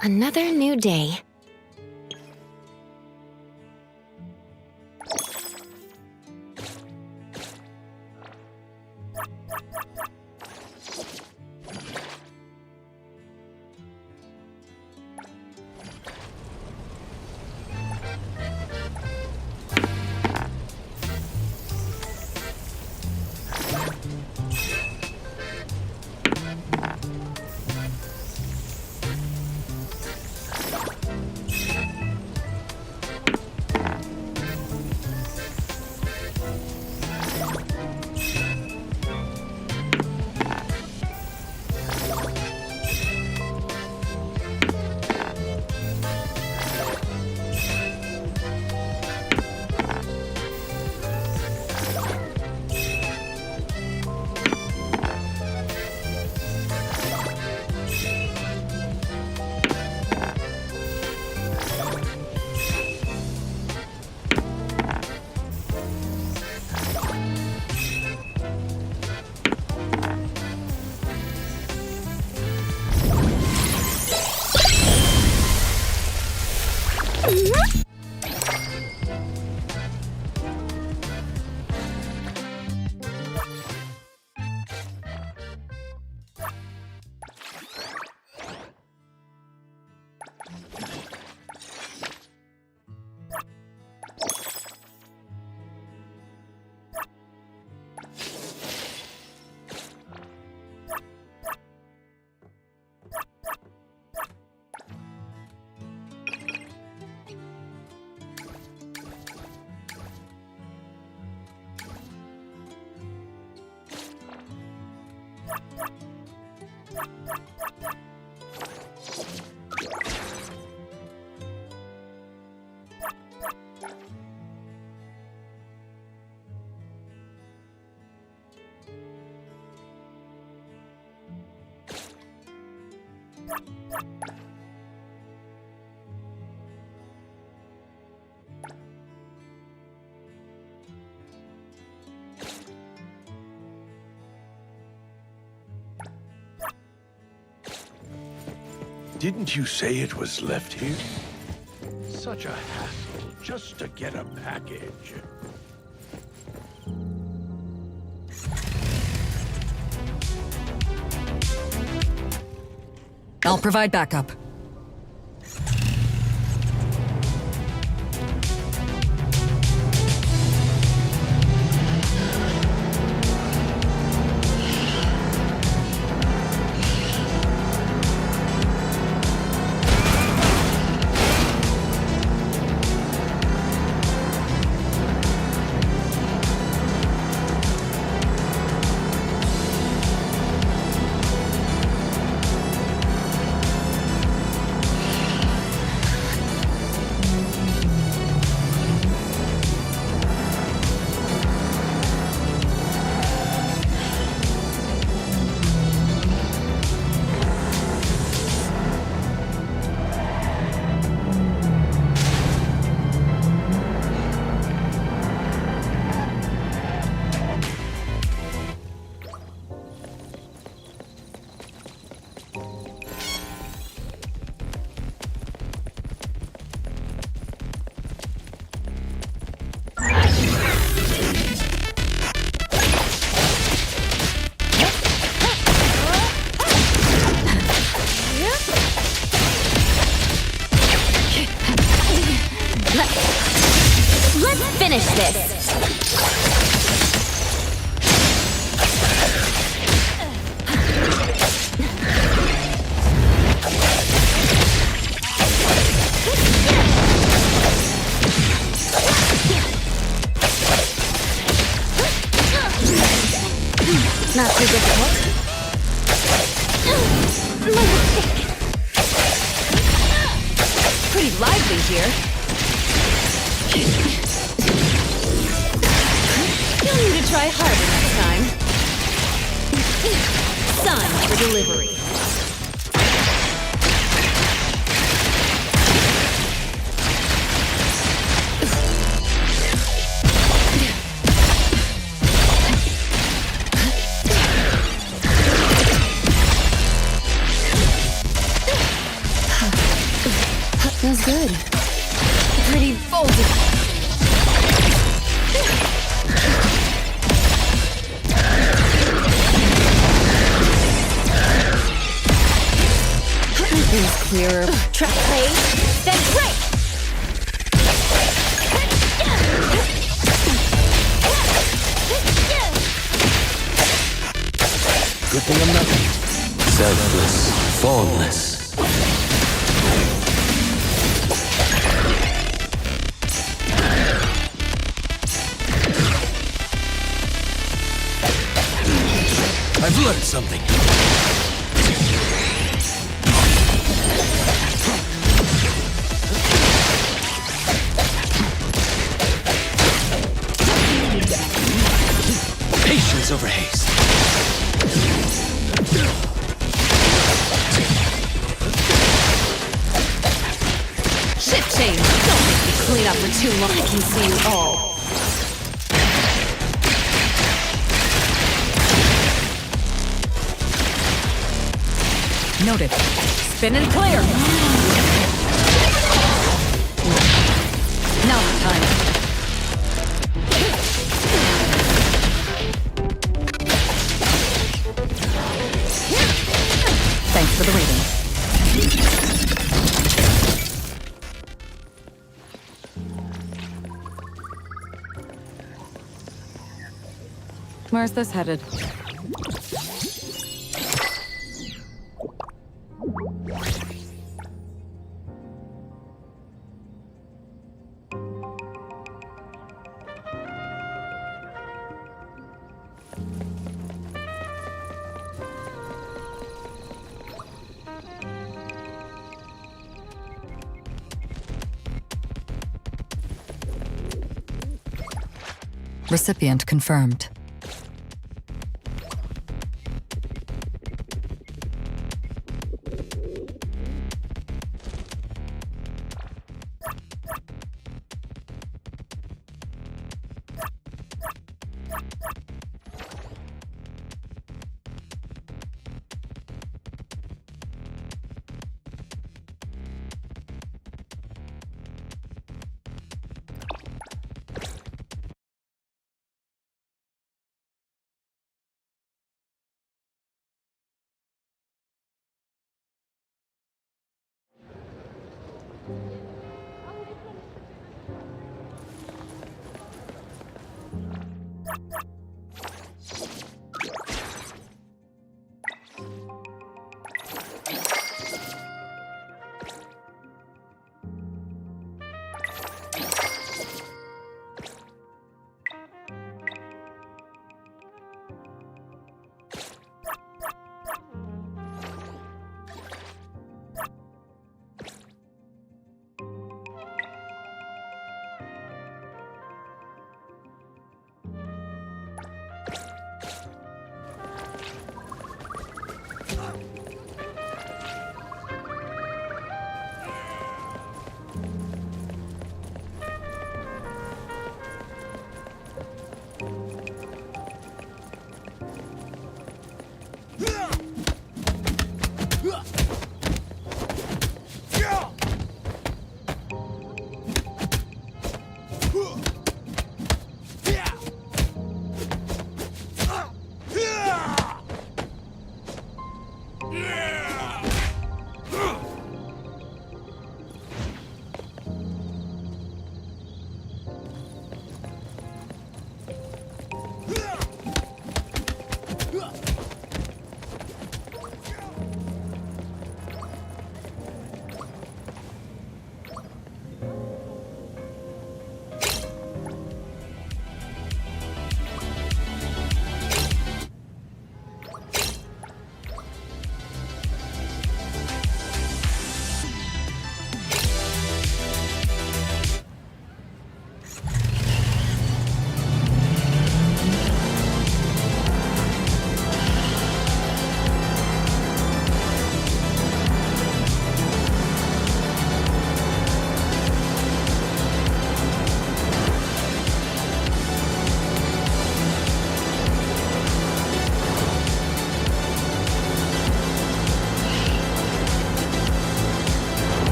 Another new day. Didn't you say it was left here? Such a hassle just to get a package. I'll provide backup. Let's finish this. Not too difficult. Pretty lively here. You'll need to try harder next time. Sun for delivery. Feels good. Pretty folded. Nothing's clearer. Trap play, then break! Good thing I'm not selfless, formless. I've learned something. Patience over haste. Shift change. Don't make me clean up for too long. I can see you all. Noted. Spin and clear. Now's the time. Thanks for the reading. Where's this headed? Recipient confirmed.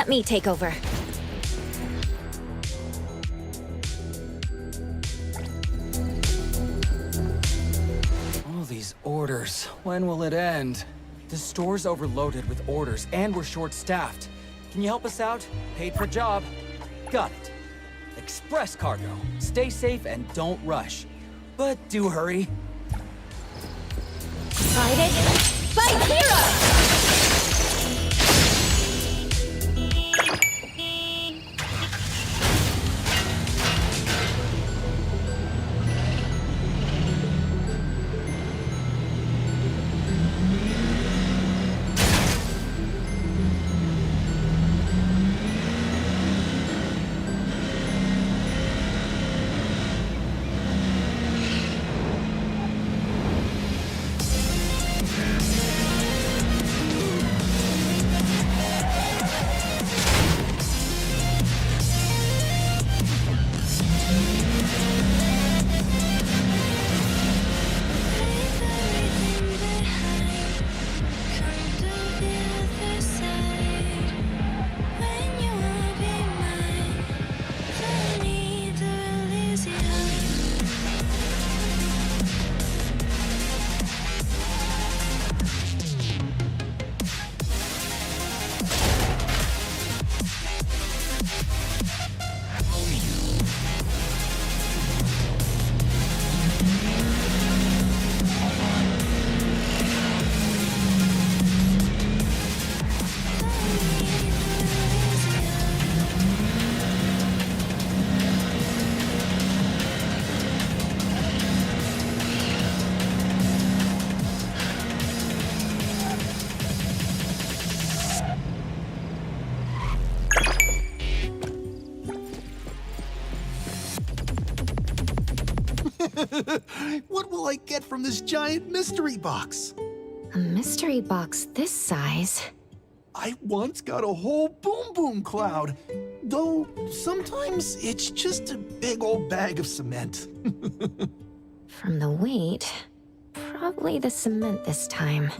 Let me take over. All these orders. When will it end? The store's overloaded with orders, and we're short-staffed. Can you help us out? Paid per job. Got it. Express cargo. Stay safe and don't rush. But do hurry. Fight it! Fight hero! What will I get from this giant mystery box? A mystery box this size? I once got a whole boom boom cloud, though sometimes it's just a big old bag of cement. From the weight, probably the cement this time.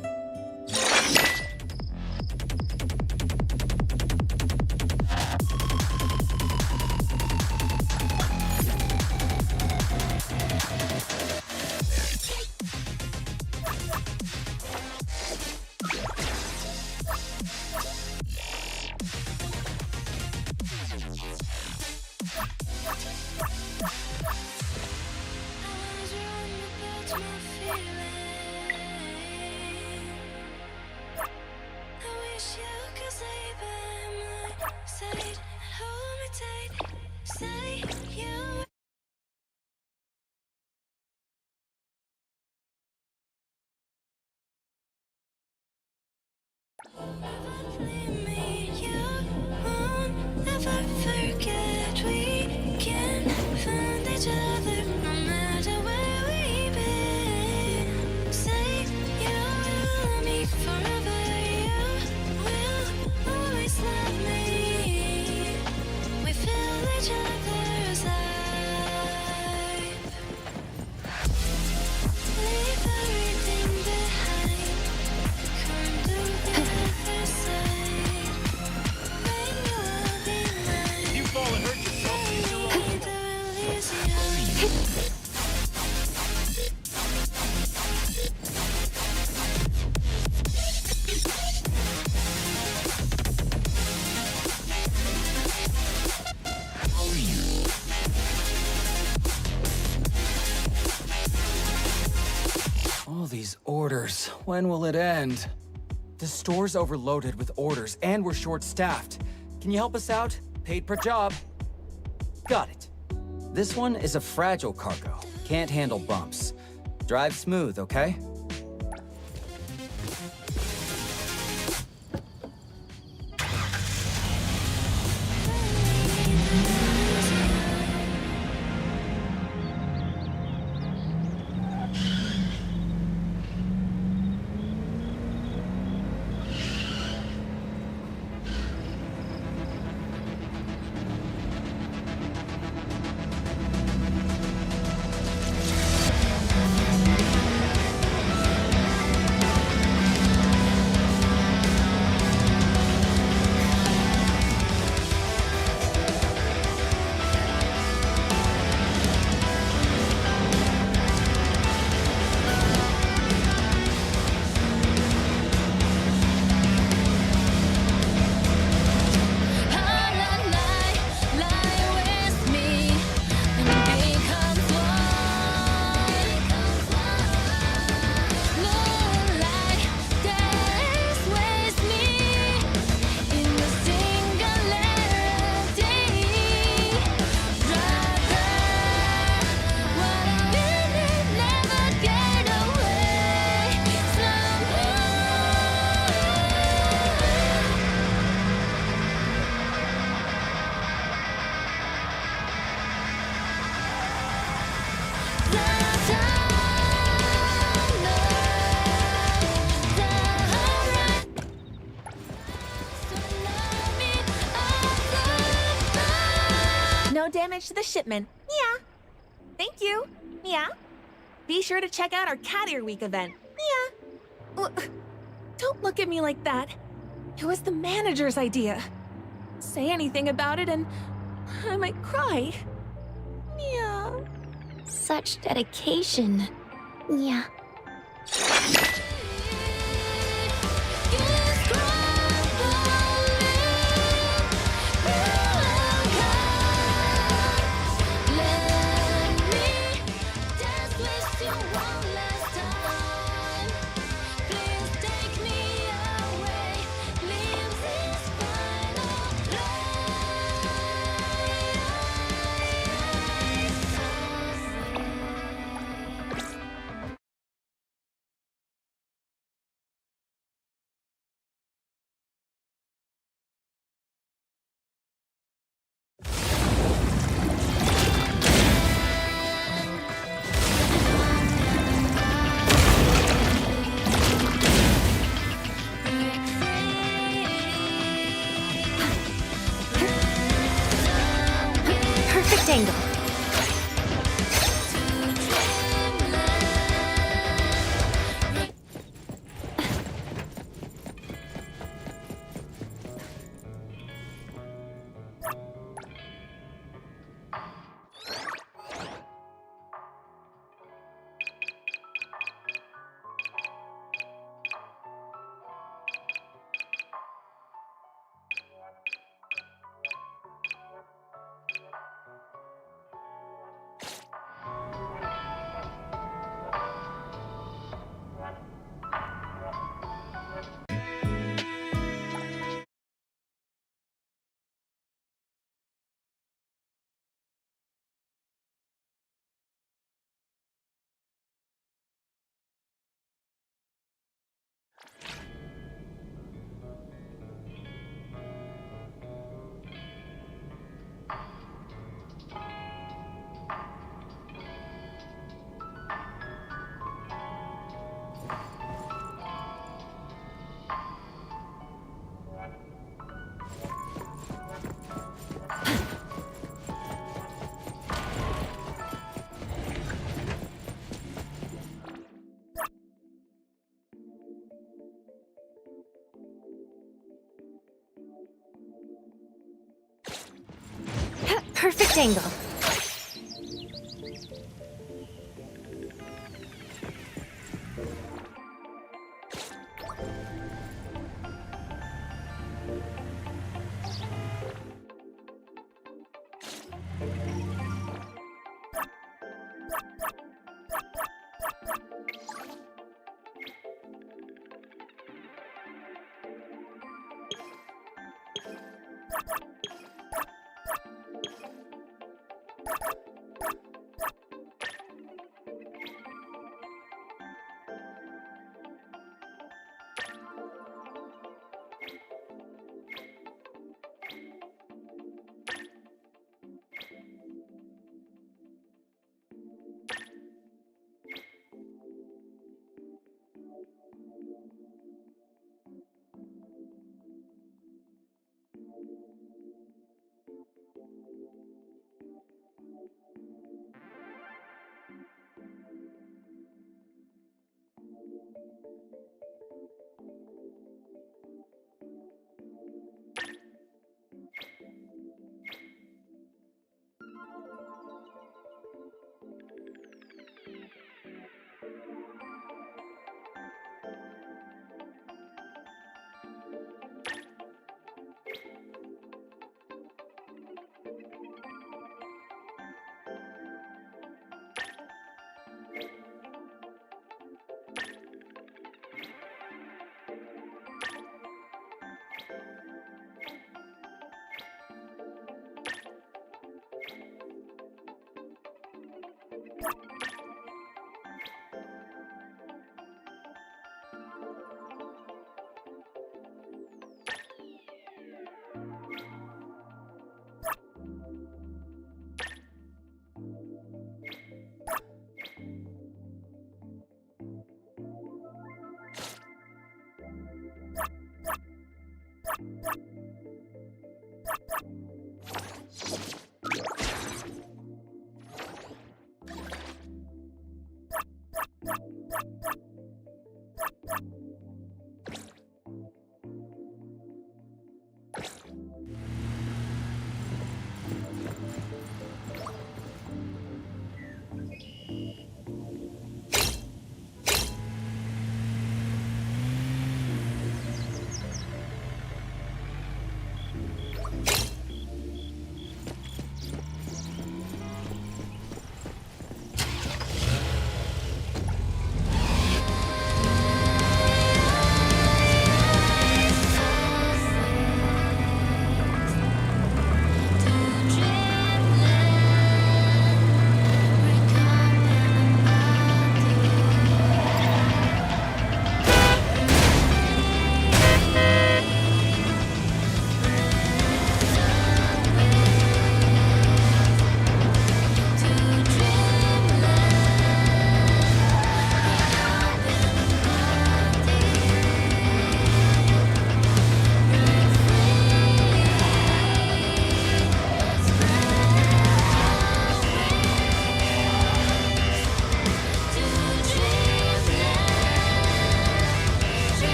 All these orders. When will it end? The store's overloaded with orders, and we're short-staffed. Can you help us out? Paid per job. Got it. This one is a fragile cargo. Can't handle bumps. Drive smooth, okay? damage to the shipment. Yeah. Thank you. Yeah. Be sure to check out our Cat Ear Week event. Yeah. Don't look at me like that. It was the manager's idea. Say anything about it and I might cry. Yeah. Such dedication. Yeah. Perfect angle. Perfect angle.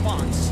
response.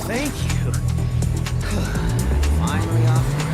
Thank you. Finally off work.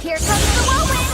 Here comes the whirlwind!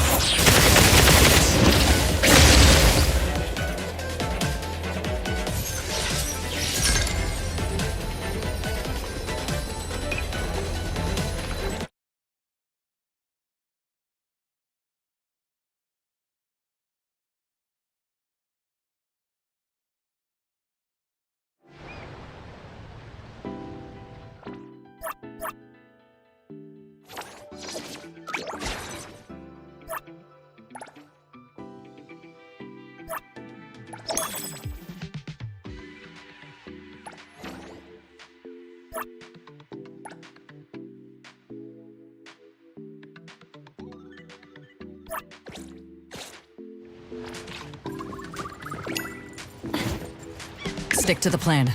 Stick to the plan.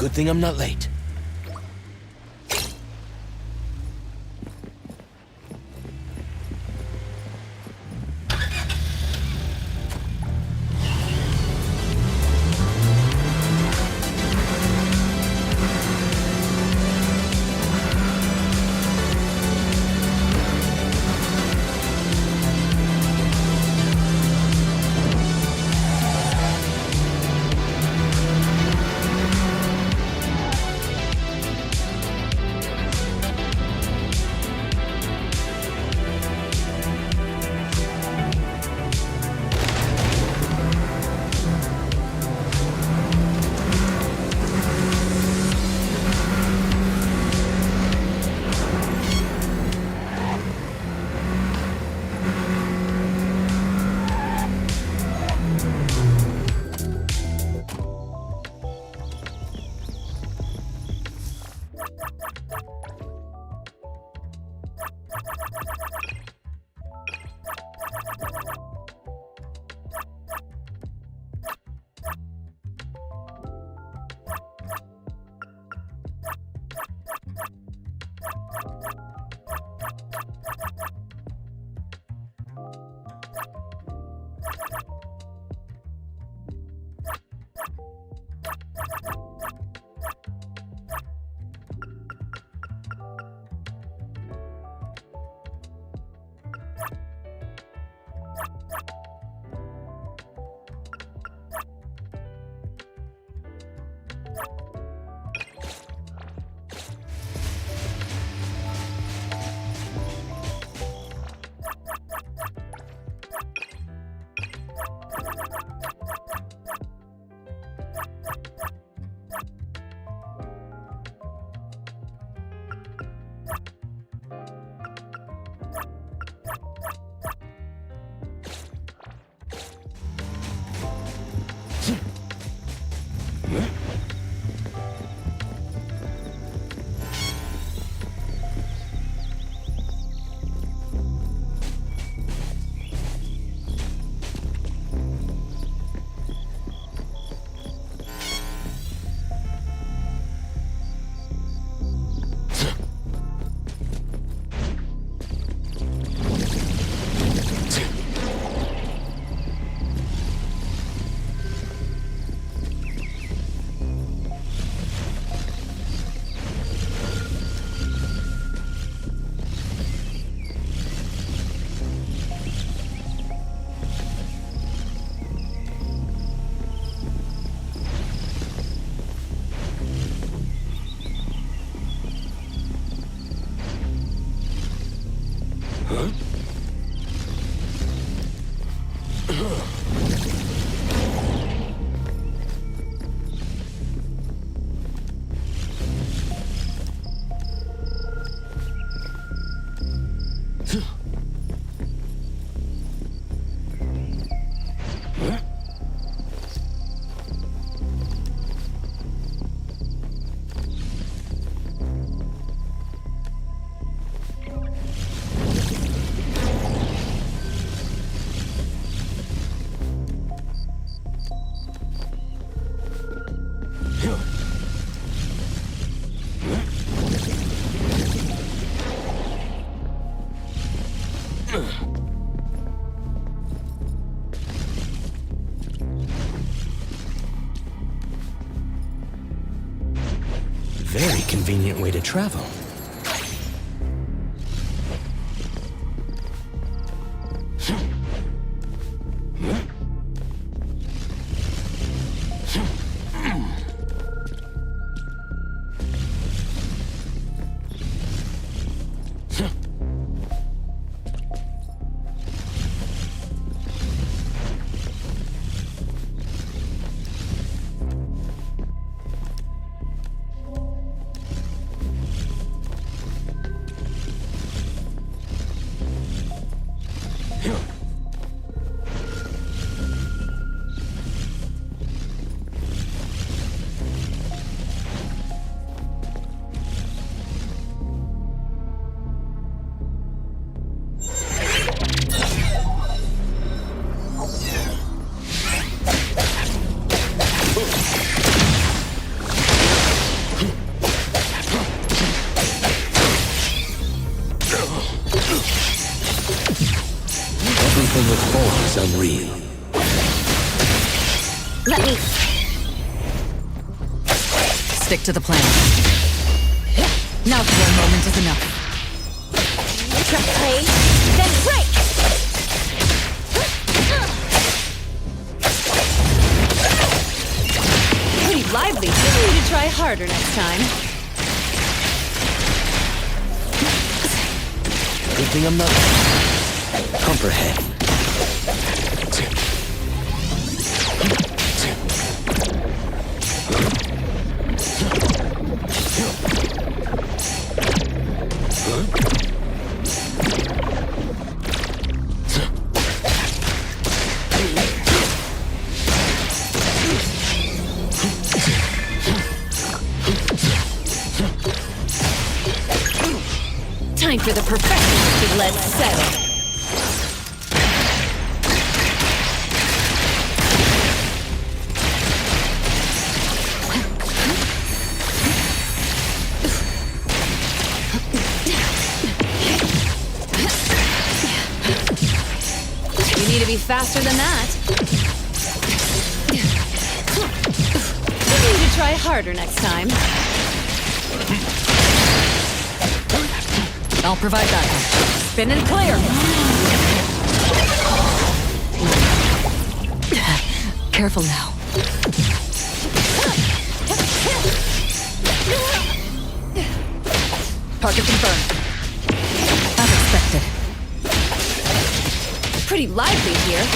Good thing I'm not late. Very convenient way to travel. Nothing with form is unreal. Let me... Stick to the plan. Now one moment is enough. Play, then break! Pretty lively. You need to try harder next time. Good thing I'm not. Comprehend. Time for the perfectionist to let's settle. You need to be faster than that. You need to try harder next time. I'll provide backup. Spin and clear! Careful now. Target confirmed. As expected. Pretty lively here.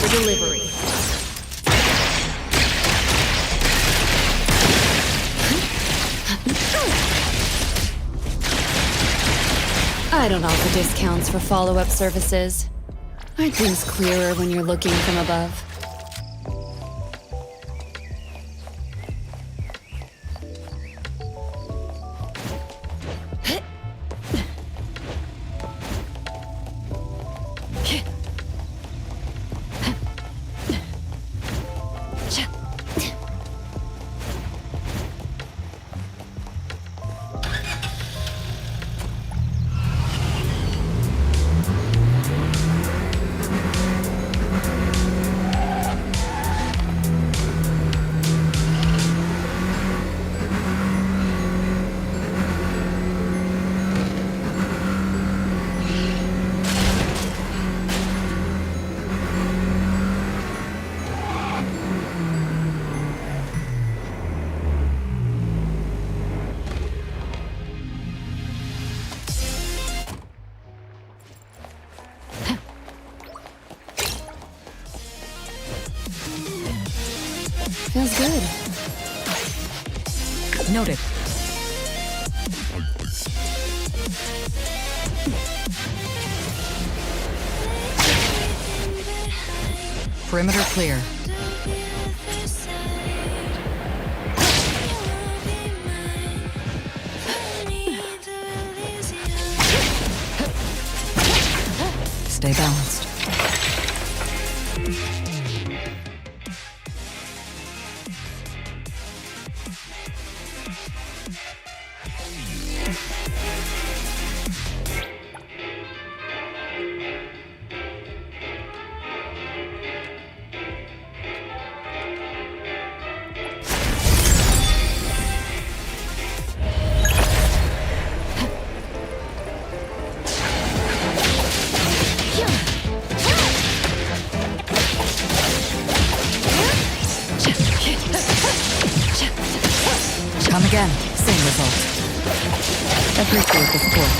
Delivery. I don't offer discounts for follow-up services. Aren't things clearer when you're looking from above? Feels good. Noted. Perimeter clear. Stay balanced. Come again, same result. Appreciate the support.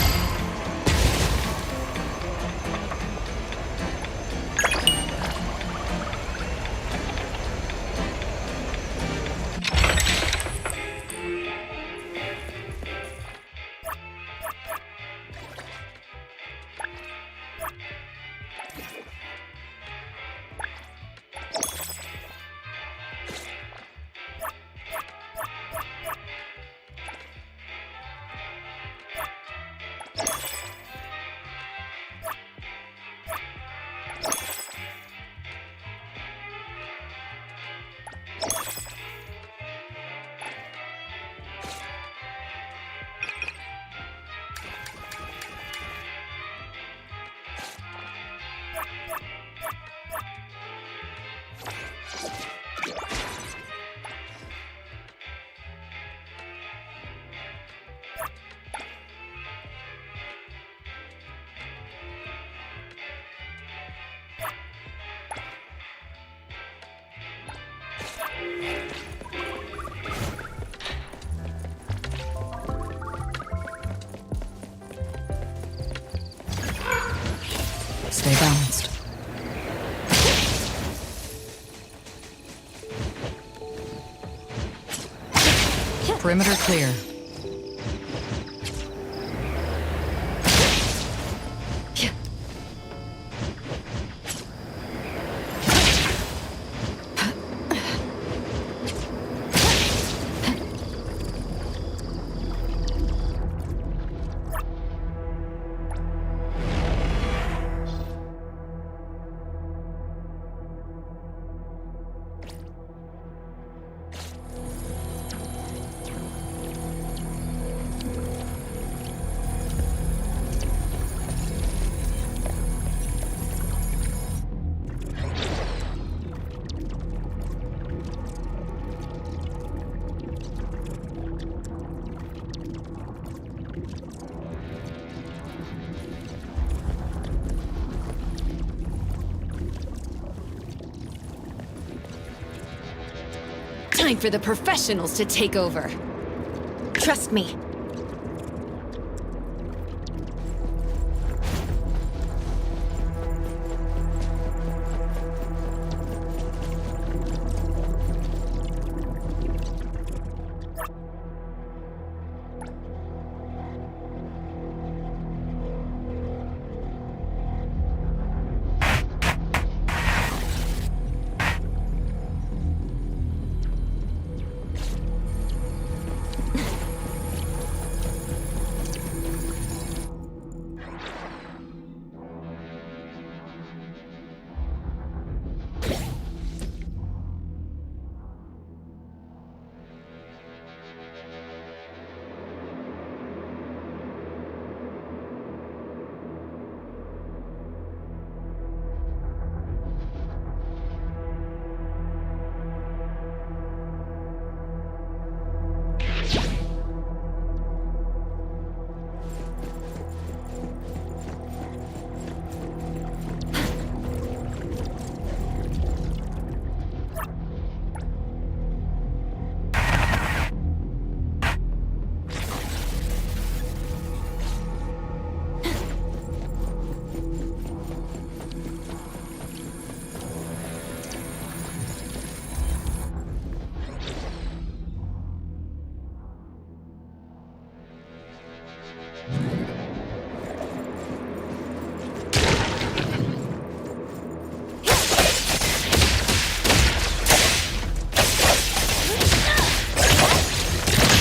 Stay balanced. Perimeter clear. Time for the professionals to take over. Trust me.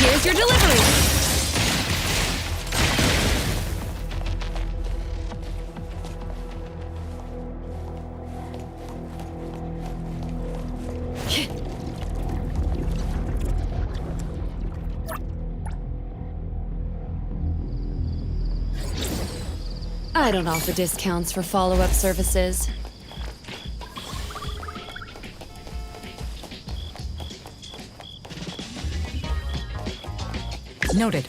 Here's your delivery. I don't offer discounts for follow-up services. Noted.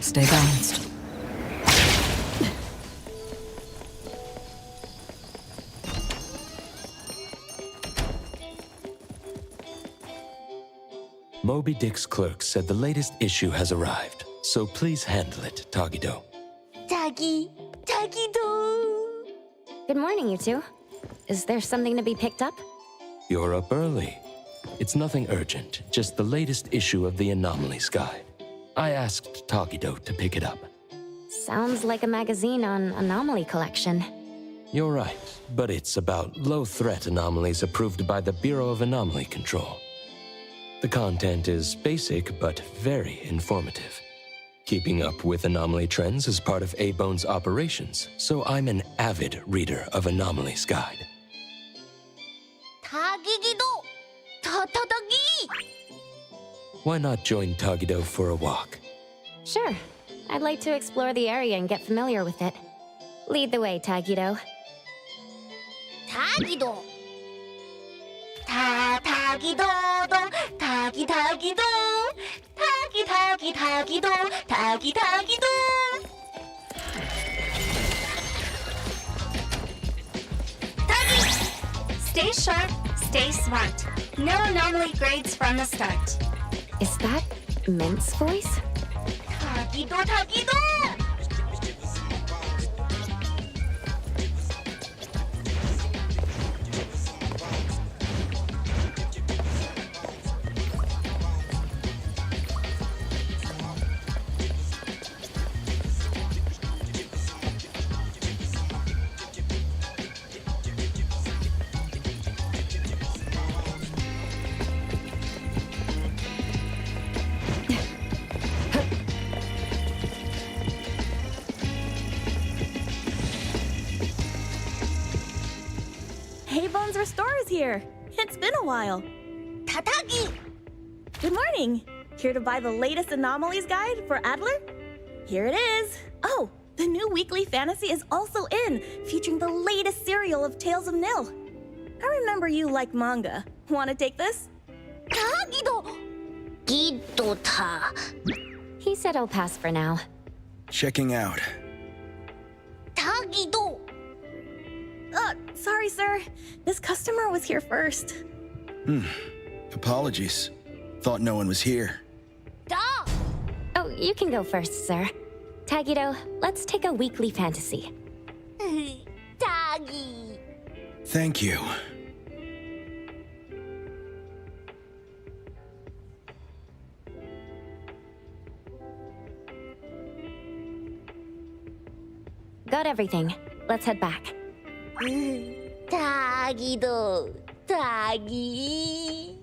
Stay balanced. Moby Dick's clerk said the latest issue has arrived, so please handle it, Tagido. Good morning, you two. Is there something to be picked up? You're up early. It's nothing urgent, just the latest issue of the Anomalies Guide. I asked Tagido to pick it up. Sounds like a magazine on anomaly collection. You're right, but it's about low-threat anomalies approved by the Bureau of Anomaly Control. The content is basic, but very informative. Keeping up with anomaly trends is part of A-Bone's operations, so I'm an avid reader of Anomalies Guide. Why not join Tagido for a walk? Sure. I'd like to explore the area and get familiar with it. Lead the way, Tagido. Stay sharp, Stay smart. No anomaly grades from the start. Is that Mint's voice? Tagido, Tagido! Hey Bones Restore's here. It's been a while. Tatagi! Good morning. Here to buy the latest anomalies guide for Adler? Here it is. Oh, the new weekly fantasy is also in, featuring the latest serial of Tales of Nil. I remember you like manga. Want to take this? Tagido! Gido-ta. He said I'll pass for now. Checking out. Tagido! Sorry, sir. This customer was here first. Apologies. Thought no one was here. Da! Oh, you can go first, sir. Tagido, let's take a weekly fantasy. Tagi! Thank you. Got everything. Let's head back. Tagido! Tagi!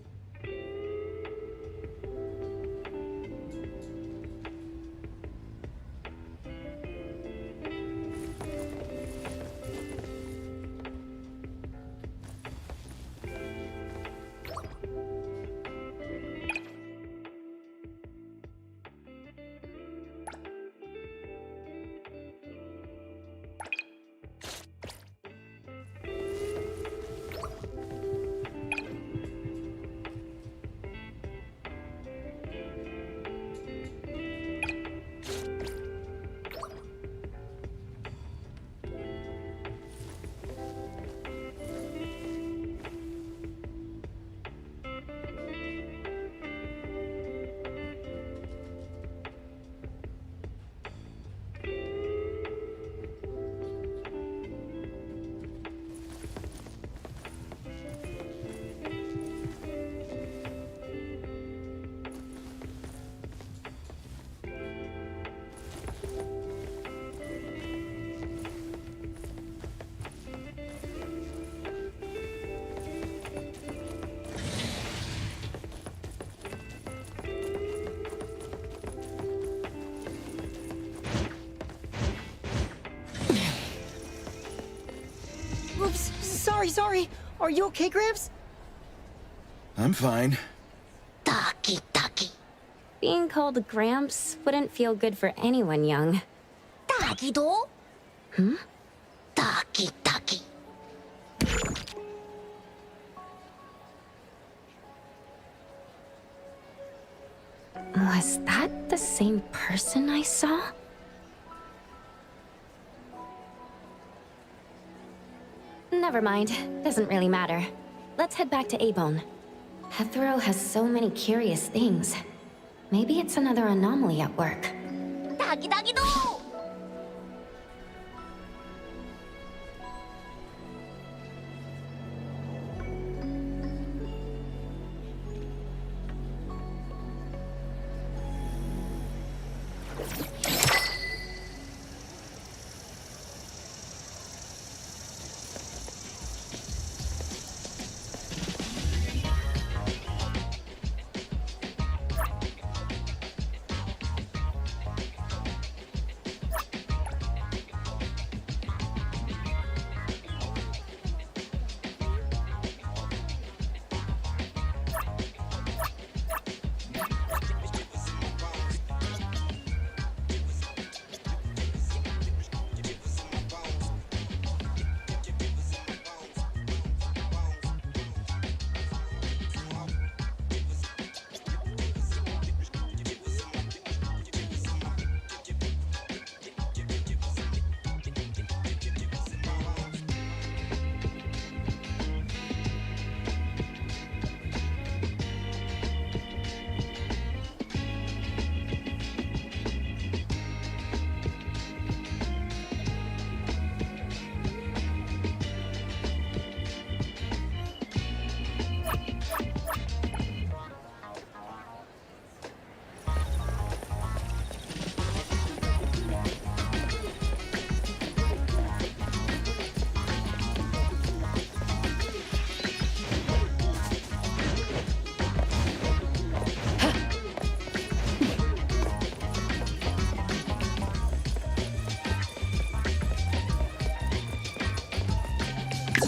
Oops, sorry. Are you okay, Gramps? I'm fine. Taki taki. Being called Gramps wouldn't feel good for anyone young. Tagido? Taki taki. Was that the same person I saw? Never mind. Doesn't really matter. Let's head back to Abone. Hathor has so many curious things. Maybe it's another anomaly at work. Tagi tagido!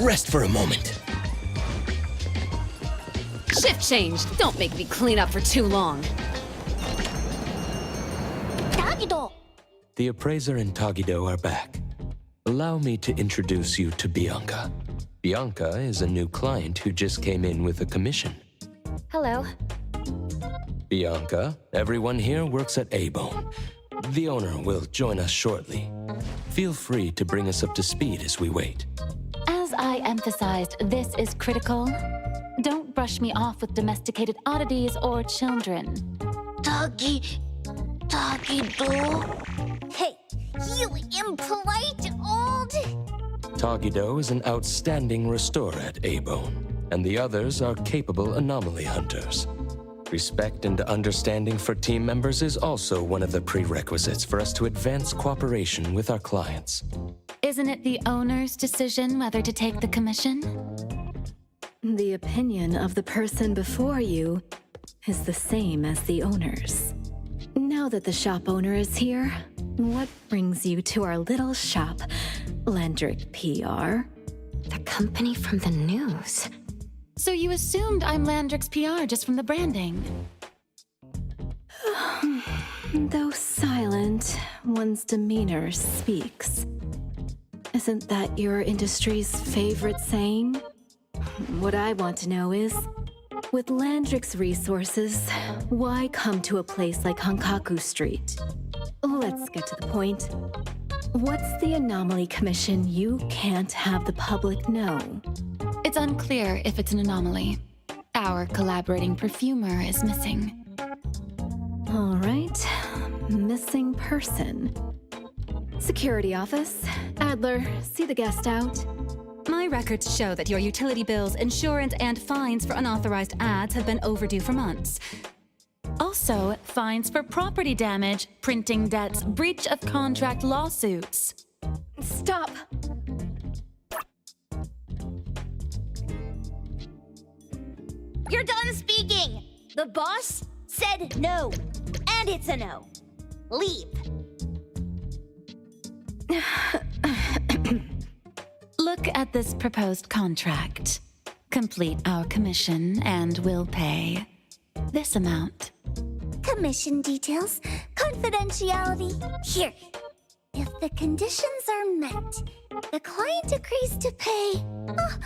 Rest for a moment. Shift change. Don't make me clean up for too long. Tagido! The appraiser and Tagido are back. Allow me to introduce you to Bianca. Bianca is a new client who just came in with a commission. Hello. Bianca, everyone here works at A-Bone. The owner will join us shortly. Feel free to bring us up to speed as we wait. As I emphasized, this is critical. Don't brush me off with domesticated oddities or children. Tagido? Hey, you impolite old... Tagido is an outstanding restorer at A-Bone, and the others are capable anomaly hunters. Respect and understanding for team members is also one of the prerequisites for us to advance cooperation with our clients. Isn't it the owner's decision whether to take the commission? The opinion of the person before you is the same as the owner's. Now that the shop owner is here, what brings you to our little shop, Landrick PR? The company from the news. So you assumed I'm Landrick's PR just from the branding? Though silent, one's demeanor speaks. Isn't that your industry's favorite saying? What I want to know is, with Landrick's resources, why come to a place like Hankaku Street? Let's get to the point. What's the anomaly commission you can't have the public know? It's unclear if it's an anomaly. Our collaborating perfumer is missing. All right, missing person. Security office. Adler, see the guest out. My records show that your utility bills, insurance, and fines for unauthorized ads have been overdue for months. Also, fines for property damage, printing debts, breach of contract lawsuits. Stop! You're done speaking! The boss said no. And it's a no. Leave. Look at this proposed contract. Complete our commission and we'll pay this amount. Commission details, confidentiality. Here. If the conditions are met, the client agrees to pay. Oh,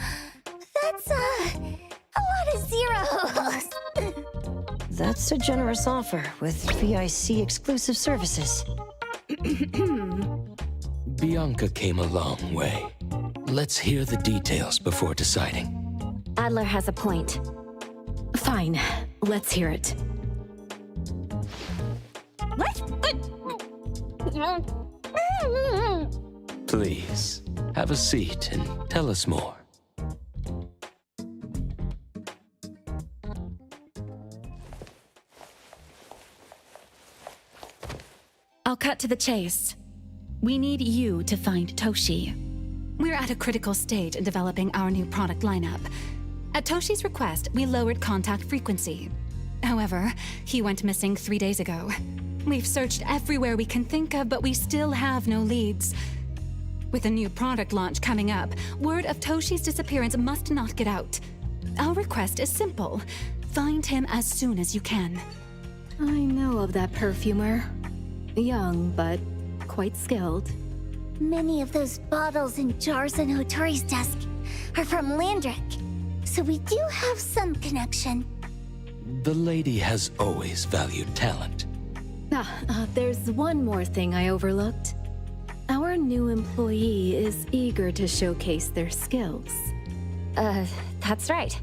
that's a lot of zeros. That's a generous offer with VIC exclusive services. Bianca came a long way. Let's hear the details before deciding. Adler has a point. Fine, let's hear it. Please, have a seat and tell us more. I'll cut to the chase. We need you to find Toshi. We're at a critical stage in developing our new product lineup. At Toshi's request, we lowered contact frequency. However, he went missing 3 days ago. We've searched everywhere we can think of, but we still have no leads. With a new product launch coming up, word of Toshi's disappearance must not get out. Our request is simple. Find him as soon as you can. I know of that perfumer. Young, but quite skilled. Many of those bottles and jars on Hotori's desk are from Landrick, so we do have some connection. The lady has always valued talent. There's one more thing I overlooked. Our new employee is eager to showcase their skills. That's right.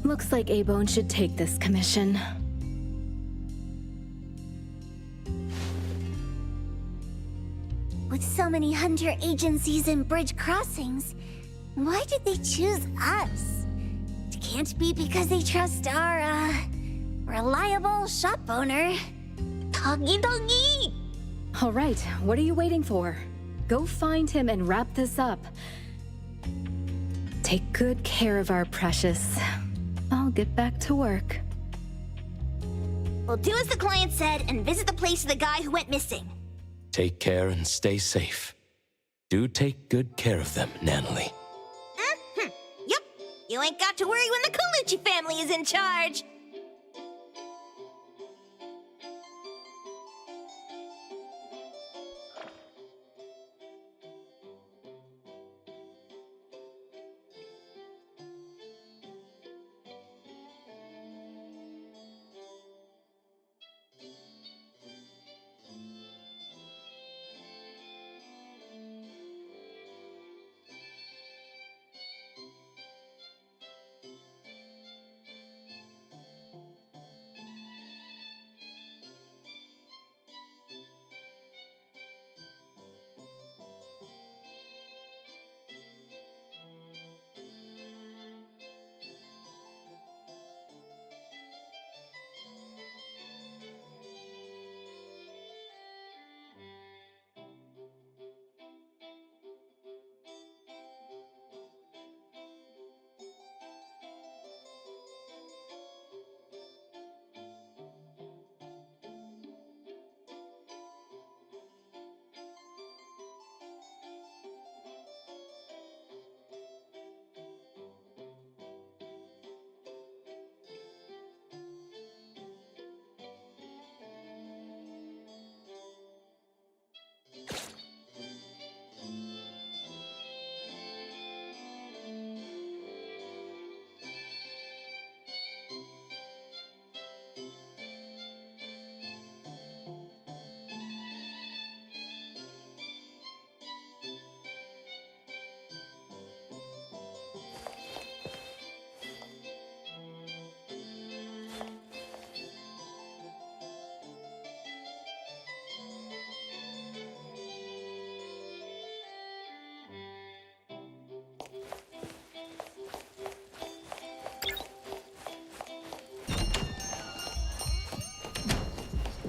Looks like A-Bone should take this commission. With so many hunter agencies and bridge crossings, why did they choose us? It can't be because they trust our, reliable shop owner. Togi. All right, what are you waiting for? Go find him and wrap this up. Take good care of our precious. I'll get back to work. We'll do as the client said and visit the place of the guy who went missing. Take care and stay safe. Do take good care of them, Natalie. Yep. You ain't got to worry when the Colucci family is in charge.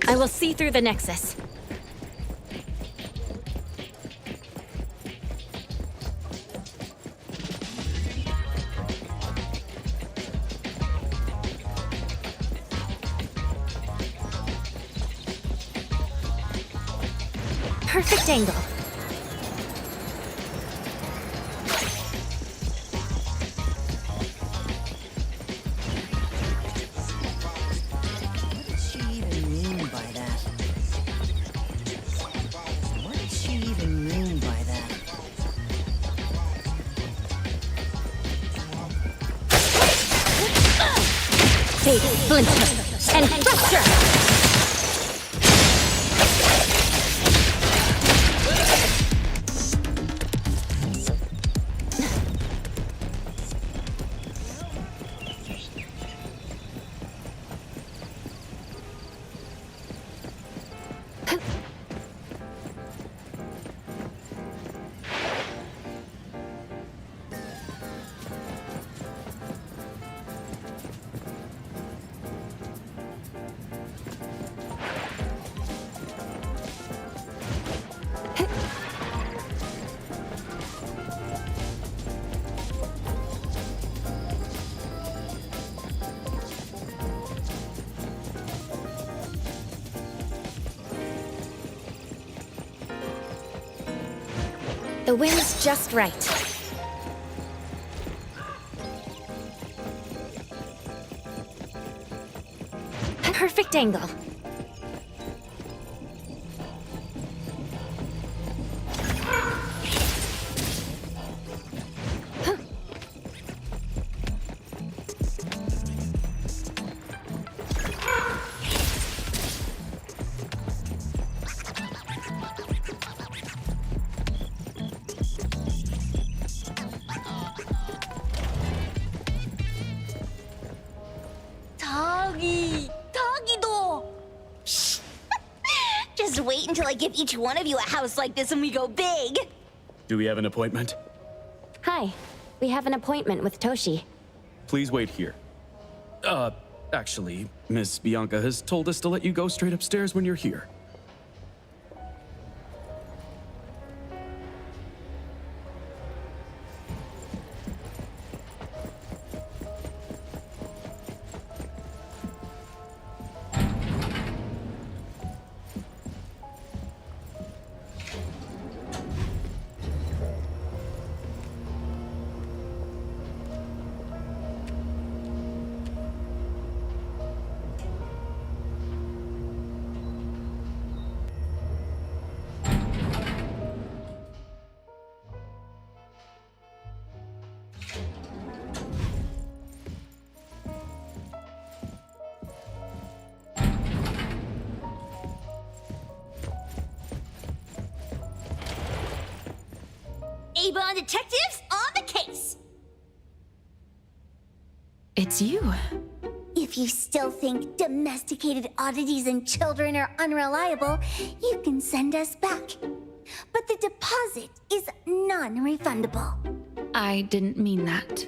I will see through the Nexus. Perfect angle. Take splinter and fracture! The wind's just right. Perfect angle. Wait until I give each one of you a house like this and we go big. Do we have an appointment? Hi. We have an appointment with Toshi. Please wait here. Actually, Miss Bianca has told us to let you go straight upstairs when you're here. A-Bond detectives on the case! It's you. If you still think domesticated oddities and children are unreliable, you can send us back. But the deposit is non-refundable. I didn't mean that.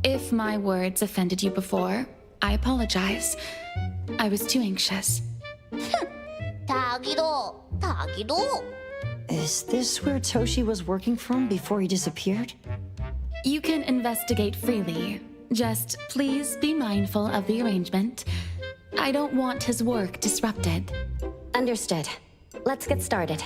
If my words offended you before, I apologize. I was too anxious. Tagido. Is this where Toshi was working from before he disappeared? You can investigate freely. Just please be mindful of the arrangement. I don't want his work disrupted. Understood. Let's get started.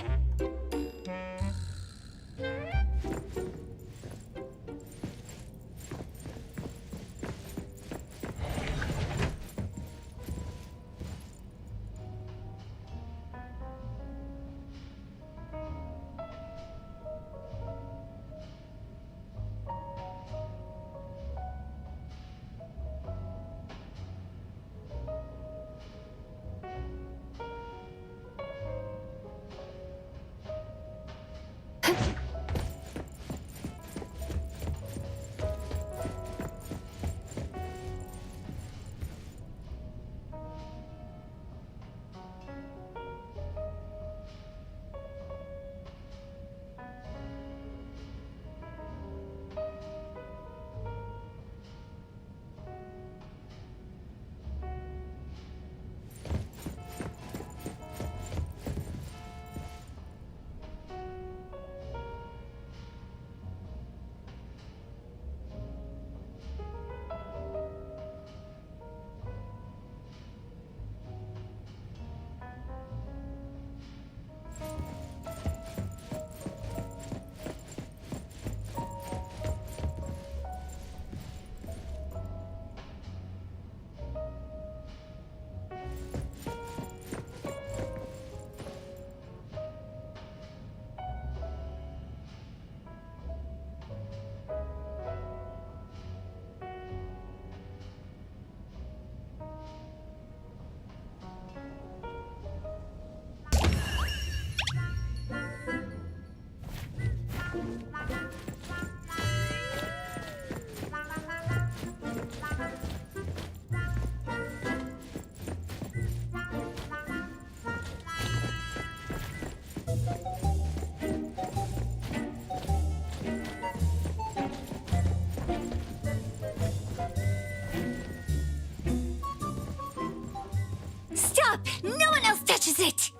Stop! No one else touches it!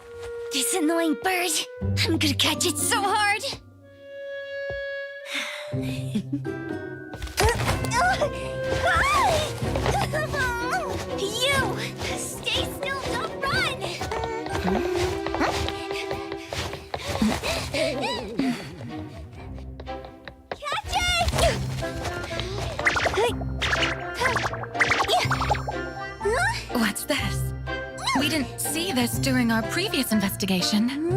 This annoying bird! I'm gonna catch it so hard! You! Stay still, don't run! Catch it! What's this? We didn't see this during our previous investigation.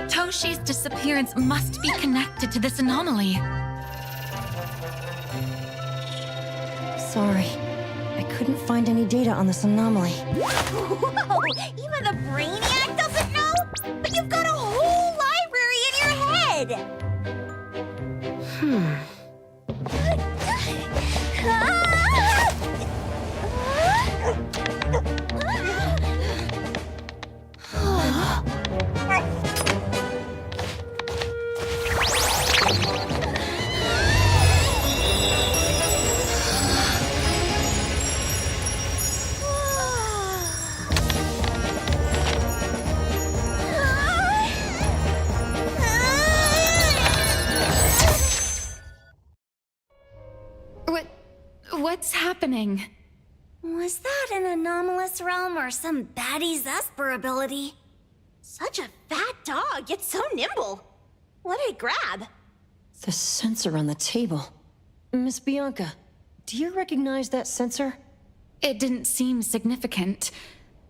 Toshi's disappearance must be connected to this anomaly. Sorry. I couldn't find any data on this anomaly. Whoa! Even the brainiac doesn't know? But you've got a whole library in your head! What's happening? Was that an anomalous realm or some baddie's Esper ability? Such a fat dog, yet so nimble. What did it grab? The sensor on the table. Miss Bianca, do you recognize that sensor? It didn't seem significant.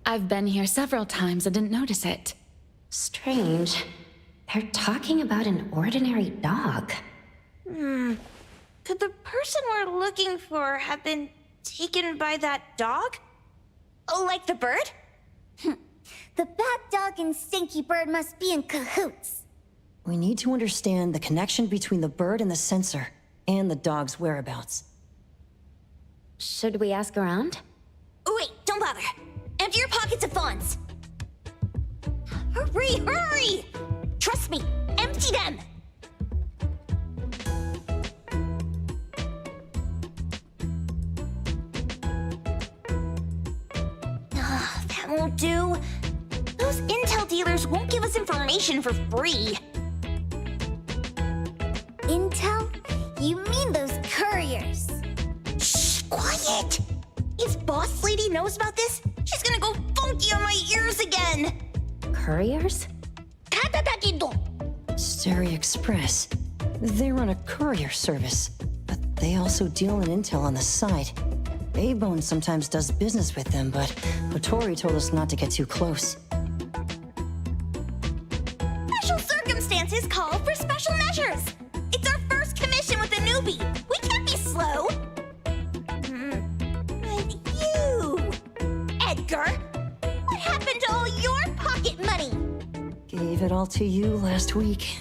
I've been here several times and didn't notice it. Strange. They're talking about an ordinary dog. Could the person we're looking for have been taken by that dog? Oh, like the bird? The bat dog and Stinky Bird must be in cahoots. We need to understand the connection between the bird and the sensor, and the dog's whereabouts. Should we ask around? Wait, don't bother. Empty your pockets of funds. Hurry, hurry! Trust me, empty them! That won't do. Those intel dealers won't give us information for free. Intel? You mean those couriers? Shh, quiet! If Boss Lady knows about this, she's gonna go funky on my ears again! Couriers? Sari Express. They run a courier service, but they also deal in intel on the side. A-Bone sometimes does business with them, but Hattori told us not to get too close. Special circumstances call for special measures! It's our first commission with a newbie! We can't be slow! And you! Edgar! What happened to all your pocket money? Gave it all to you last week.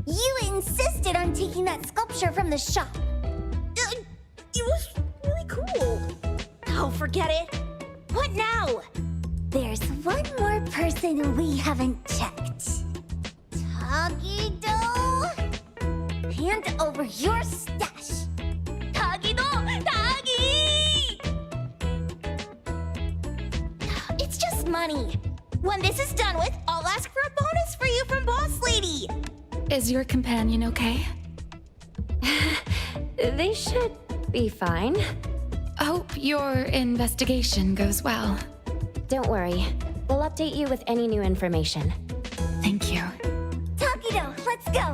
You insisted on taking that sculpture from the shop. It was really cool. Oh, forget it. What now? There's one more person we haven't checked. Tagido! Hand over your stash. Tagido! Tagi! It's just money. When this is done with, I'll ask for a bonus for you from Boss Lady. Is your companion okay? They should be fine. Hope your investigation goes well. Don't worry. We'll update you with any new information. Thank you. Tagido, let's go.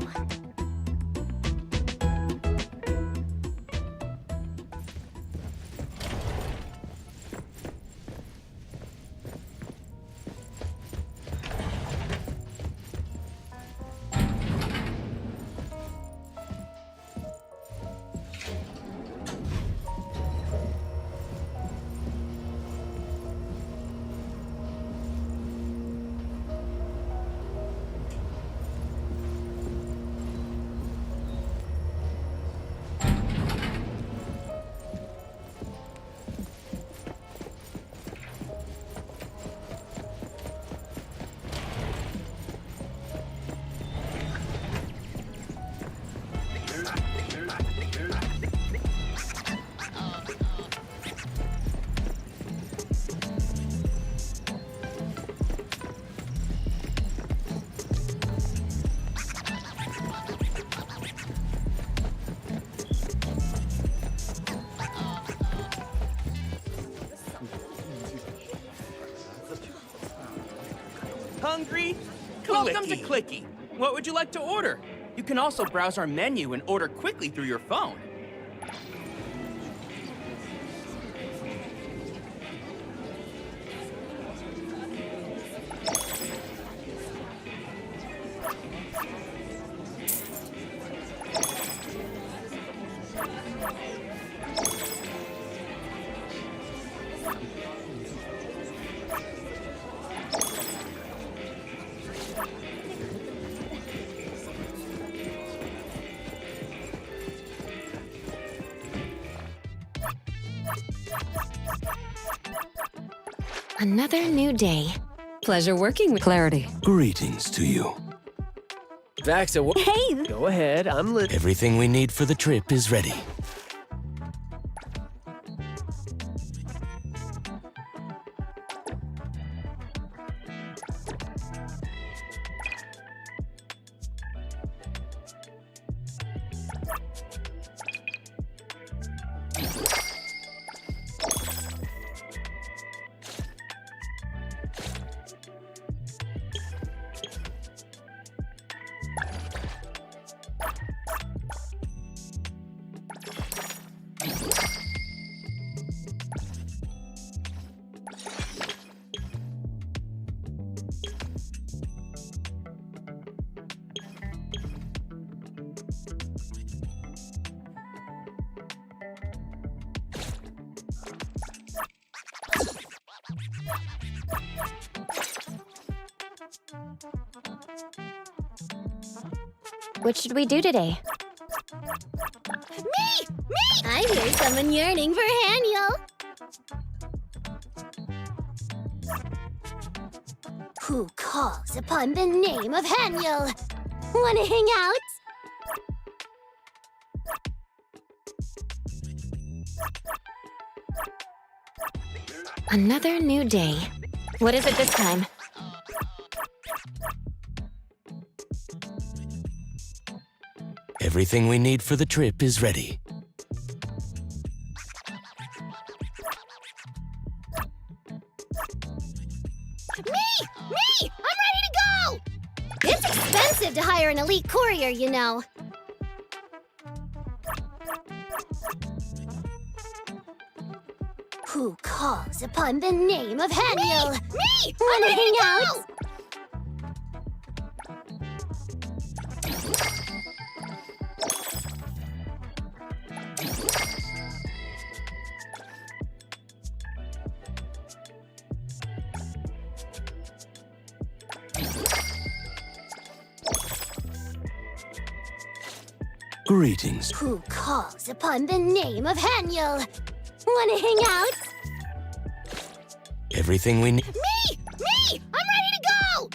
Hungry? Welcome to Clicky. What would you like to order? You can also browse our menu and order quickly through your phone. Another new day. Pleasure working with Clarity. Greetings to you. Vaxa, hey! Go ahead, I'm lit. Everything we need for the trip is ready. What should we do today? Me! I hear someone yearning for Haniel. Who calls upon the name of Haniel? Wanna hang out? Another new day. What is it this time? Everything we need for the trip is ready. Me! I'm ready to go! It's expensive to hire an elite courier, you know. Who calls upon the name of Haniel? Me! Wanna hang out? Greetings. Who calls upon the name of Haniel? Wanna hang out? Everything we need. Me! I'm ready to go!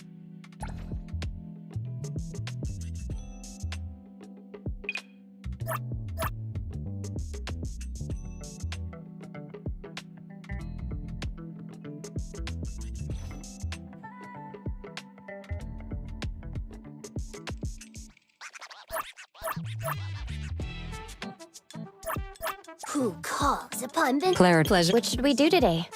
Who calls upon the Pleasure. What should we do today?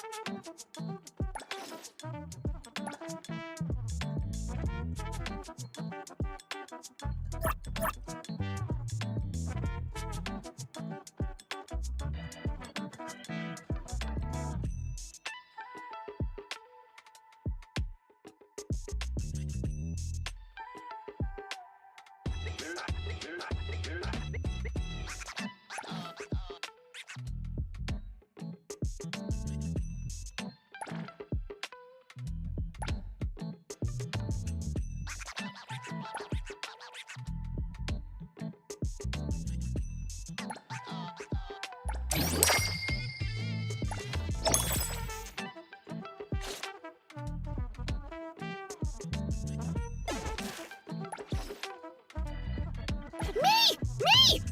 Me!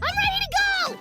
I'm ready to go!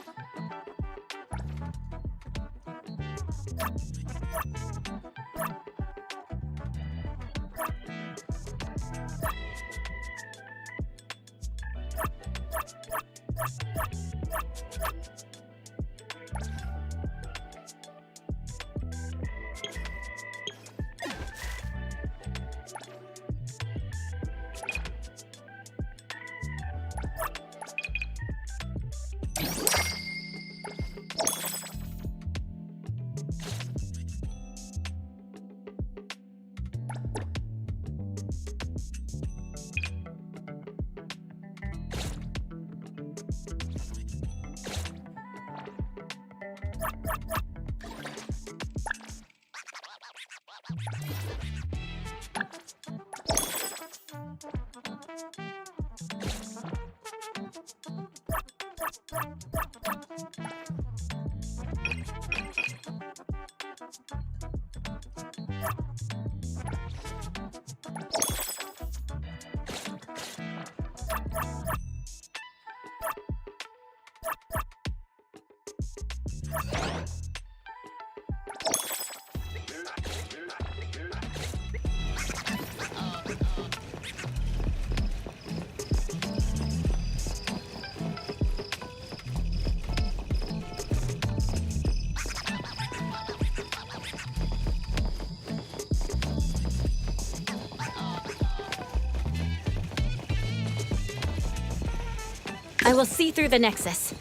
I will see through the Nexus.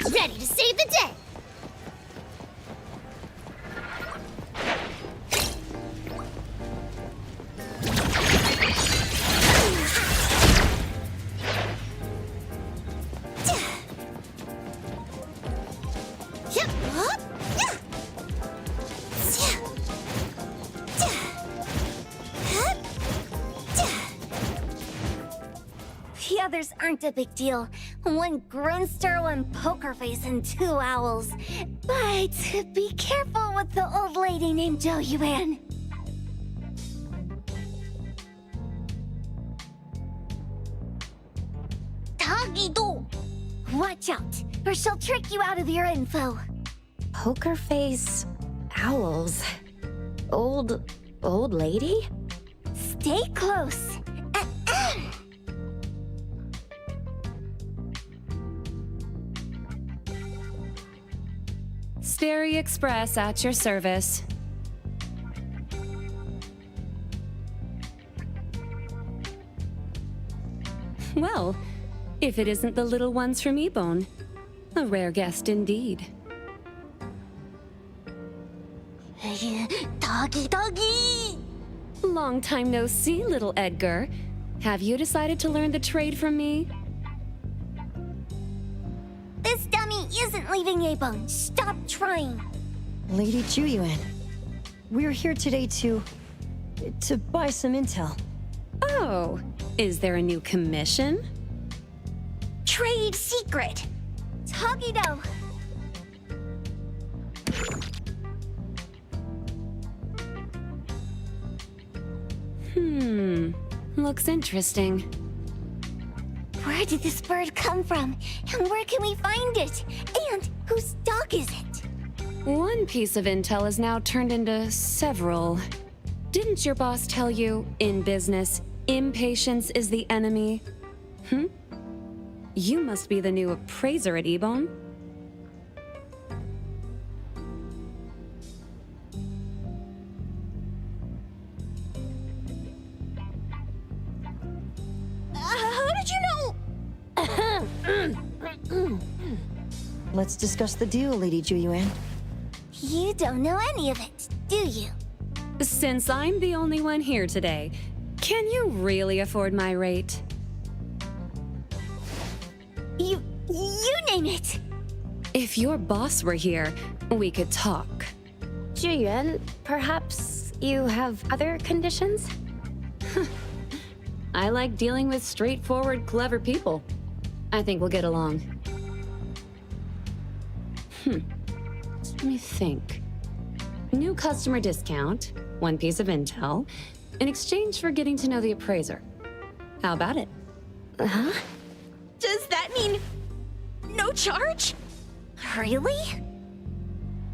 Ready to save the day! others aren't a big deal. One Grunster, one poker face, and 2 owls. But be careful with the old lady named Jo Yuan. Tagido! Watch out, or she'll trick you out of your info. Poker face, owls, old lady? Stay close. Stary Express at your service. Well, if it isn't the little ones from Ebone, a rare guest indeed. Doggy! Long time no see, little Edgar. Have you decided to learn the trade from me? This dummy isn't leaving Ebone. Stop trying. Lady Ju Yuan, we're here today to buy some intel. Oh, is there a new commission? Trade secret. Tagido. Looks interesting. Where did this bird come from? And where can we find it? And whose dog is it? One piece of intel is now turned into several. Didn't your boss tell you, in business, impatience is the enemy? You must be the new appraiser at Ebone. How did you know? Let's discuss the deal, Lady Ju Yuan. You don't know any of it, do you? Since I'm the only one here today, can you really afford my rate? You name it! If your boss were here, we could talk. Ju Yuan, perhaps you have other conditions? I like dealing with straightforward, clever people. I think we'll get along. Let me think. New customer discount, one piece of intel, in exchange for getting to know the appraiser. How about it? Huh? Does that mean no charge? Really?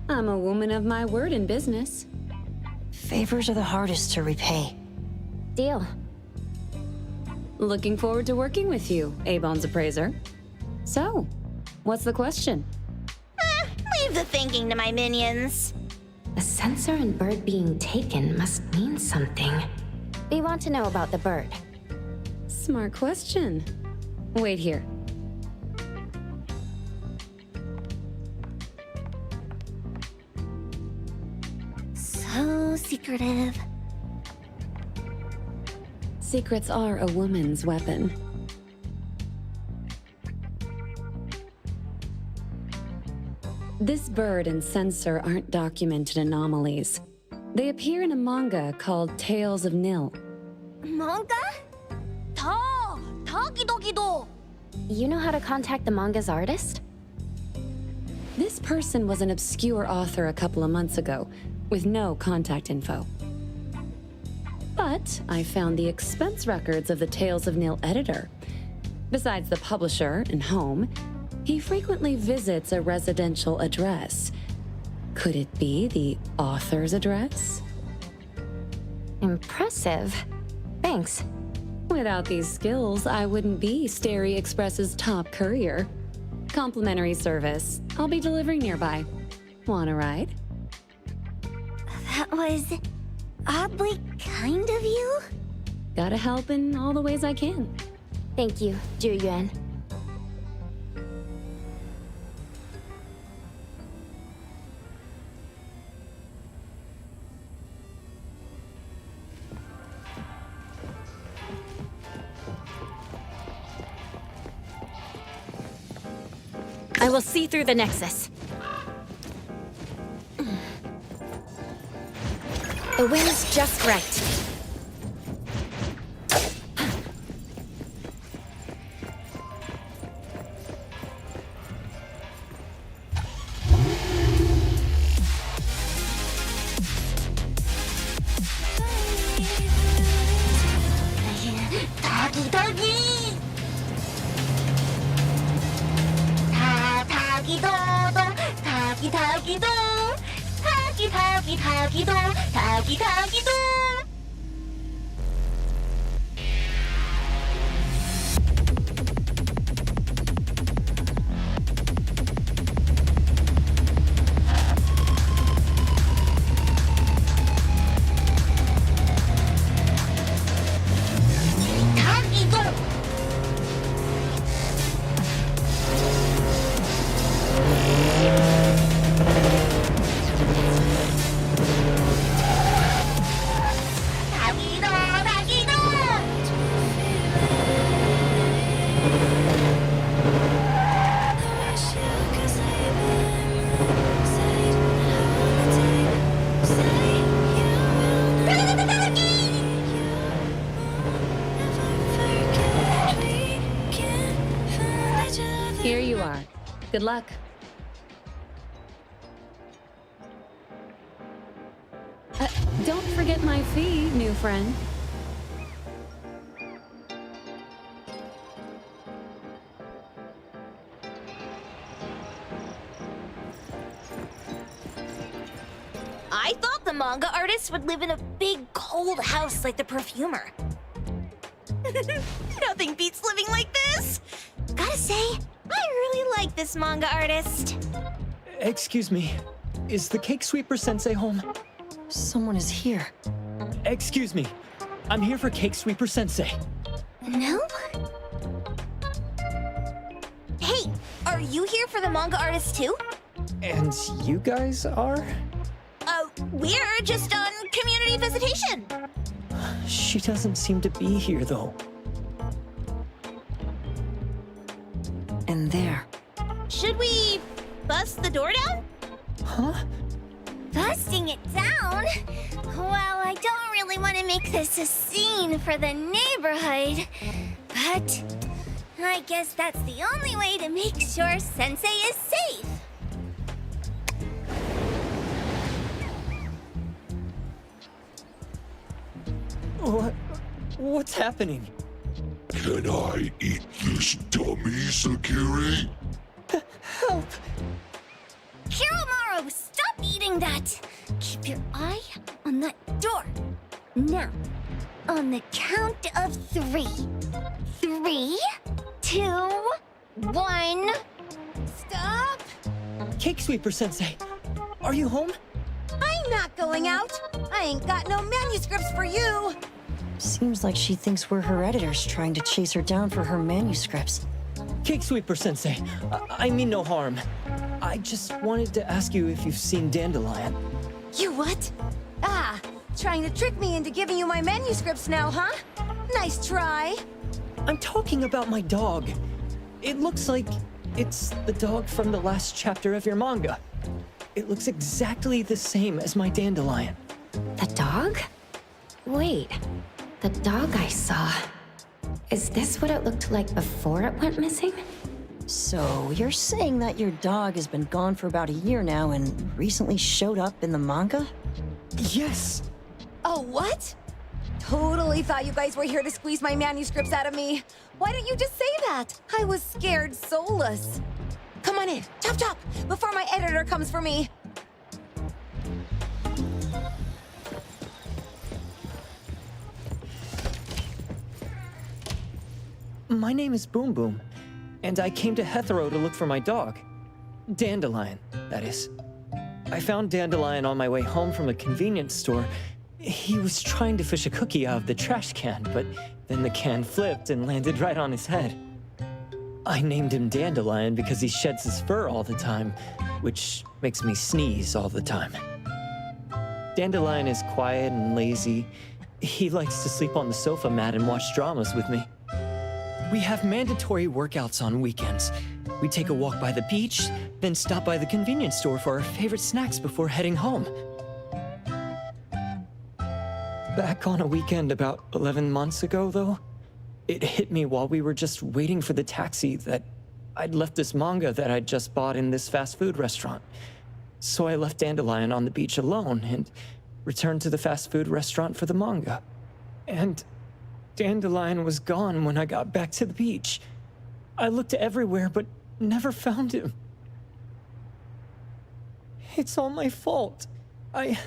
I'm a woman of my word in business. Favors are the hardest to repay. Deal. Looking forward to working with you, Ebone's appraiser. So, what's the question? Leave the thinking to my minions. The sensor and bird being taken must mean something. We want to know about the bird. Smart question. Wait here. So secretive. Secrets are a woman's weapon. This bird and sensor aren't documented anomalies. They appear in a manga called Tales of Nil. Manga? Tagidogido! You know how to contact the manga's artist? This person was an obscure author a couple of months ago, with no contact info. But I found the expense records of the Tales of Nil editor. Besides the publisher and home, he frequently visits a residential address. Could it be the author's address? Impressive. Thanks. Without these skills, I wouldn't be Stary Express's top courier. Complimentary service. I'll be delivering nearby. Want a ride? That was oddly kind of you? Gotta help in all the ways I can. Thank you, Ju Yuan. I will see through the Nexus. The wind's just right. 타기 타기도 타기 타기도. Here you are. Good luck. Don't forget my fee, new friend. I thought the manga artist would live in a big, cold house like the perfumer. Nothing beats living like this! Gotta say, I really like this manga artist. Excuse me. Is the Cake Sweeper Sensei home? Someone is here. Excuse me. I'm here for Cake Sweeper Sensei. No? Hey, are you here for the manga artist too? And you guys are? We're just on community visitation. She doesn't seem to be here, though. And there. Should we bust the door down? Huh? Busting it down? Well, I don't really want to make this a scene for the neighborhood, but I guess that's the only way to make sure Sensei is safe. What's happening? Can I eat this dummy, Sakiri? Help! Kiromaru, stop eating that! Keep your eye on that door. Now, on the count of 3. 3, 2, 1. Stop! Cake Sweeper Sensei, are you home? I'm not going out. I ain't got no manuscripts for you. Seems like she thinks we're her editors trying to chase her down for her manuscripts. Cake Sweeper Sensei, I mean no harm. I just wanted to ask you if you've seen Dandelion. You what? Ah, trying to trick me into giving you my manuscripts now, huh? Nice try. I'm talking about my dog. It looks like it's the dog from the last chapter of your manga. It looks exactly the same as my Dandelion. The dog? Wait, the dog I saw. Is this what it looked like before it went missing? So, you're saying that your dog has been gone for about a year now and recently showed up in the manga? Yes! Oh, what? Totally thought you guys were here to squeeze my manuscripts out of me. Why didn't you just say that? I was scared soulless. Come on in, chop chop, before my editor comes for me. My name is Boom Boom, and I came to Hathor to look for my dog. Dandelion, that is. I found Dandelion on my way home from a convenience store. He was trying to fish a cookie out of the trash can, but then the can flipped and landed right on his head. I named him Dandelion because he sheds his fur all the time, which makes me sneeze all the time. Dandelion is quiet and lazy. He likes to sleep on the sofa mat and watch dramas with me. We have mandatory workouts on weekends. We take a walk by the beach, then stop by the convenience store for our favorite snacks before heading home. Back on a weekend about 11 months ago, though, it hit me while we were just waiting for the taxi that I'd left this manga that I'd just bought in this fast food restaurant. So I left Dandelion on the beach alone and returned to the fast food restaurant for the manga. And Dandelion was gone when I got back to the beach. I looked everywhere, but never found him. It's all my fault. I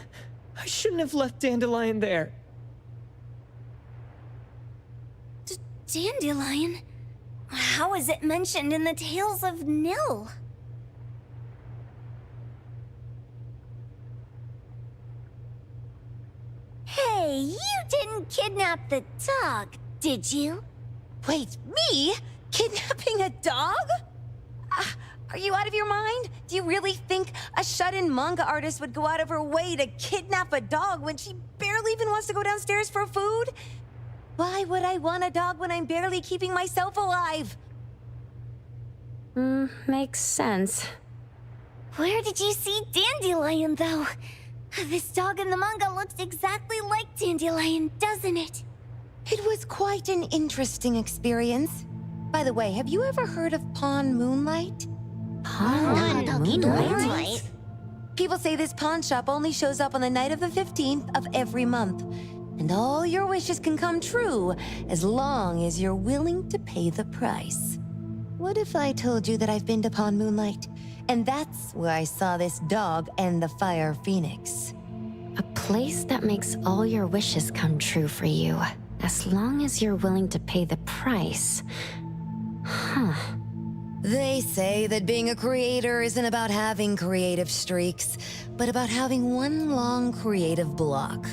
shouldn't have left Dandelion there. Dandelion? How is it mentioned in the Tales of Nil? Hey, you didn't kidnap the dog, did you? Wait, me? Kidnapping a dog? Are you out of your mind? Do you really think a shut-in manga artist would go out of her way to kidnap a dog when she barely even wants to go downstairs for food? Why would I want a dog when I'm barely keeping myself alive? Makes sense. Where did you see Dandelion, though? This dog in the manga looks exactly like Dandelion, doesn't it? It was quite an interesting experience. By the way, have you ever heard of Pawn Moonlight? Pawn Moonlight? People say this pawn shop only shows up on the night of the 15th of every month. And all your wishes can come true as long as you're willing to pay the price. What if I told you that I've been to Pawn Moonlight? And that's where I saw this dog and the Fire Phoenix. A place that makes all your wishes come true for you, as long as you're willing to pay the price. Huh. They say that being a creator isn't about having creative streaks, but about having one long creative block.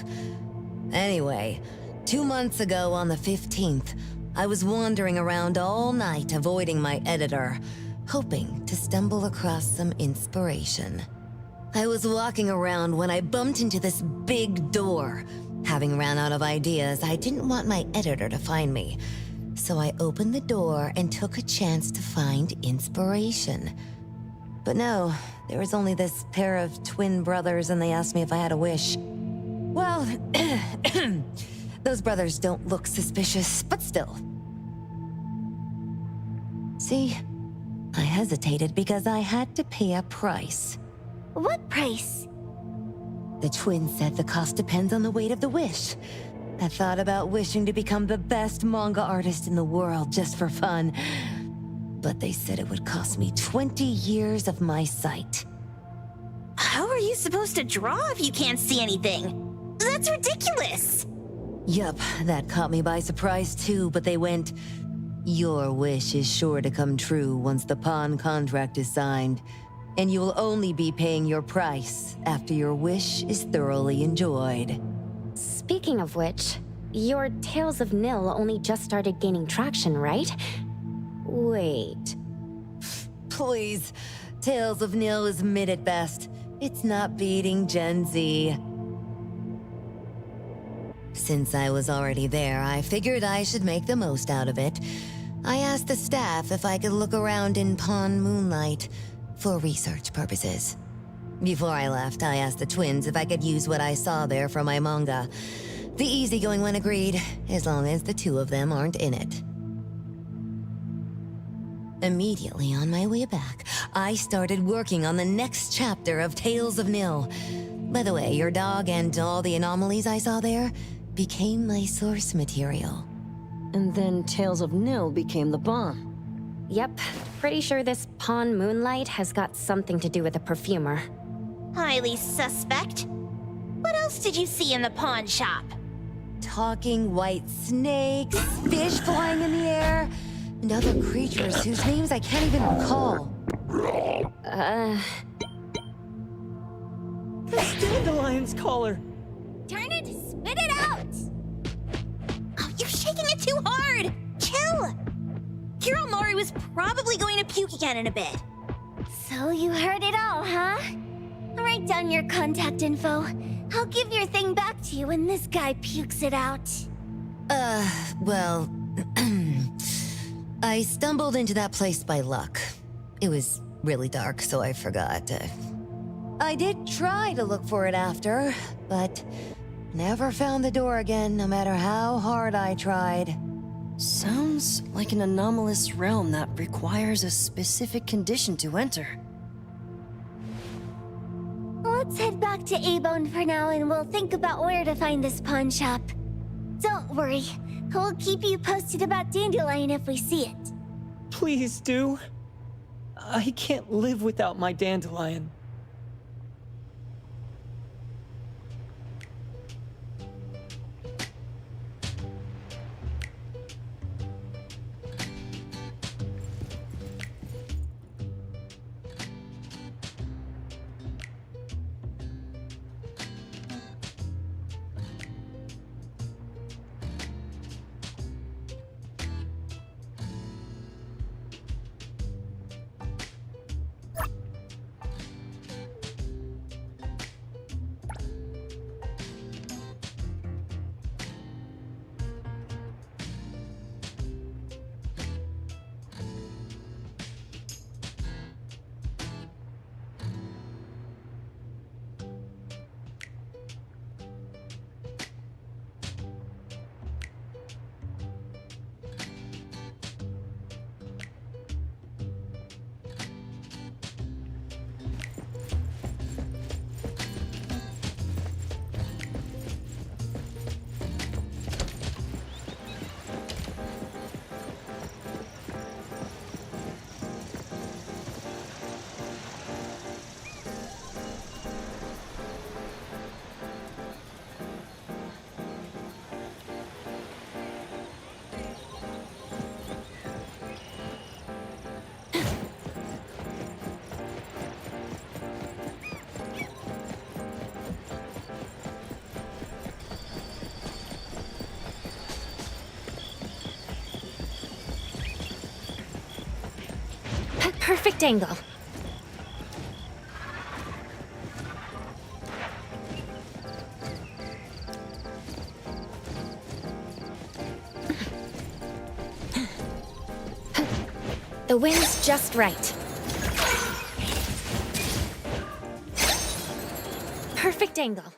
Anyway, 2 months ago on the 15th, I was wandering around all night avoiding my editor, hoping to stumble across some inspiration. I was walking around when I bumped into this big door. Having ran out of ideas, I didn't want my editor to find me. So I opened the door and took a chance to find inspiration. But no, there was only this pair of twin brothers and they asked me if I had a wish. Well, those brothers don't look suspicious, but still. See, I hesitated because I had to pay a price. What price? The twins said the cost depends on the weight of the wish. I thought about wishing to become the best manga artist in the world just for fun. But they said it would cost me 20 years of my sight. How are you supposed to draw if you can't see anything? That's ridiculous! Yup, that caught me by surprise too, but they went, "Your wish is sure to come true once the pawn contract is signed, and you will only be paying your price after your wish is thoroughly enjoyed." Speaking of which, your Tales of Nil only just started gaining traction, right? Wait. Please, Tales of Nil is mid at best. It's not beating Gen Z. Since I was already there, I figured I should make the most out of it. I asked the staff if I could look around in Pawn Moonlight for research purposes. Before I left, I asked the twins if I could use what I saw there for my manga. The easygoing one agreed, as long as the two of them aren't in it. Immediately on my way back, I started working on the next chapter of Tales of Nil. By the way, your dog and all the anomalies I saw there became my source material. And then Tales of Nil became the bomb. Yep, pretty sure this Pawn Moonlight has got something to do with the perfumer. Highly suspect. What else did you see in the pawn shop? Talking white snakes, fish flying in the air, and other creatures whose names I can't even recall. That's Dandelion's collar! Turn it, spit it out! Oh, you're shaking it too hard! Chill! Hiro Mori was probably going to puke again in a bit. So you heard it all, huh? Write down your contact info. I'll give your thing back to you when this guy pukes it out. Well, I stumbled into that place by luck. It was really dark, so I forgot. I did try to look for it after, but never found the door again, no matter how hard I tried. Sounds like an anomalous realm that requires a specific condition to enter. Let's head back to A-Bone for now and we'll think about where to find this pawn shop. Don't worry, we'll keep you posted about Dandelion if we see it. Please do. I can't live without my Dandelion. Perfect angle. The wind's just right. Perfect angle.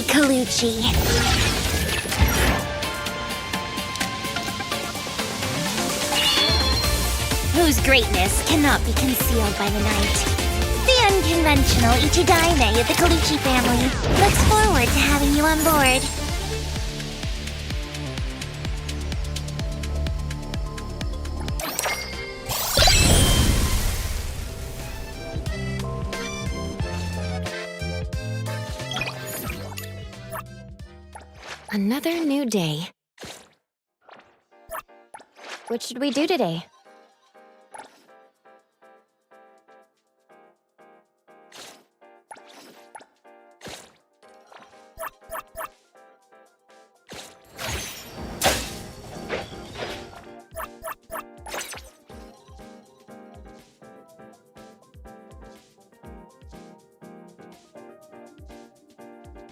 Colucci. Whose greatness cannot be concealed by the night. The unconventional Ichidaime of the Colucci family looks forward to having you on board. Another new day. What should we do today?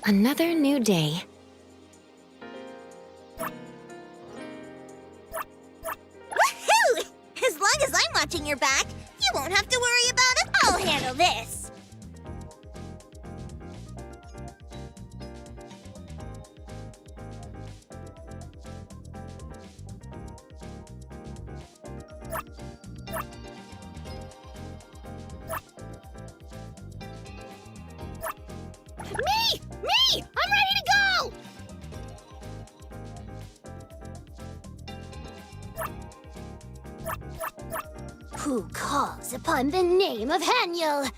Another new day. Woohoo! As long as I'm watching your back, you won't have to worry about it. I'll handle this. Me! Me! I'm ready to go! Who calls upon the name of Haniel?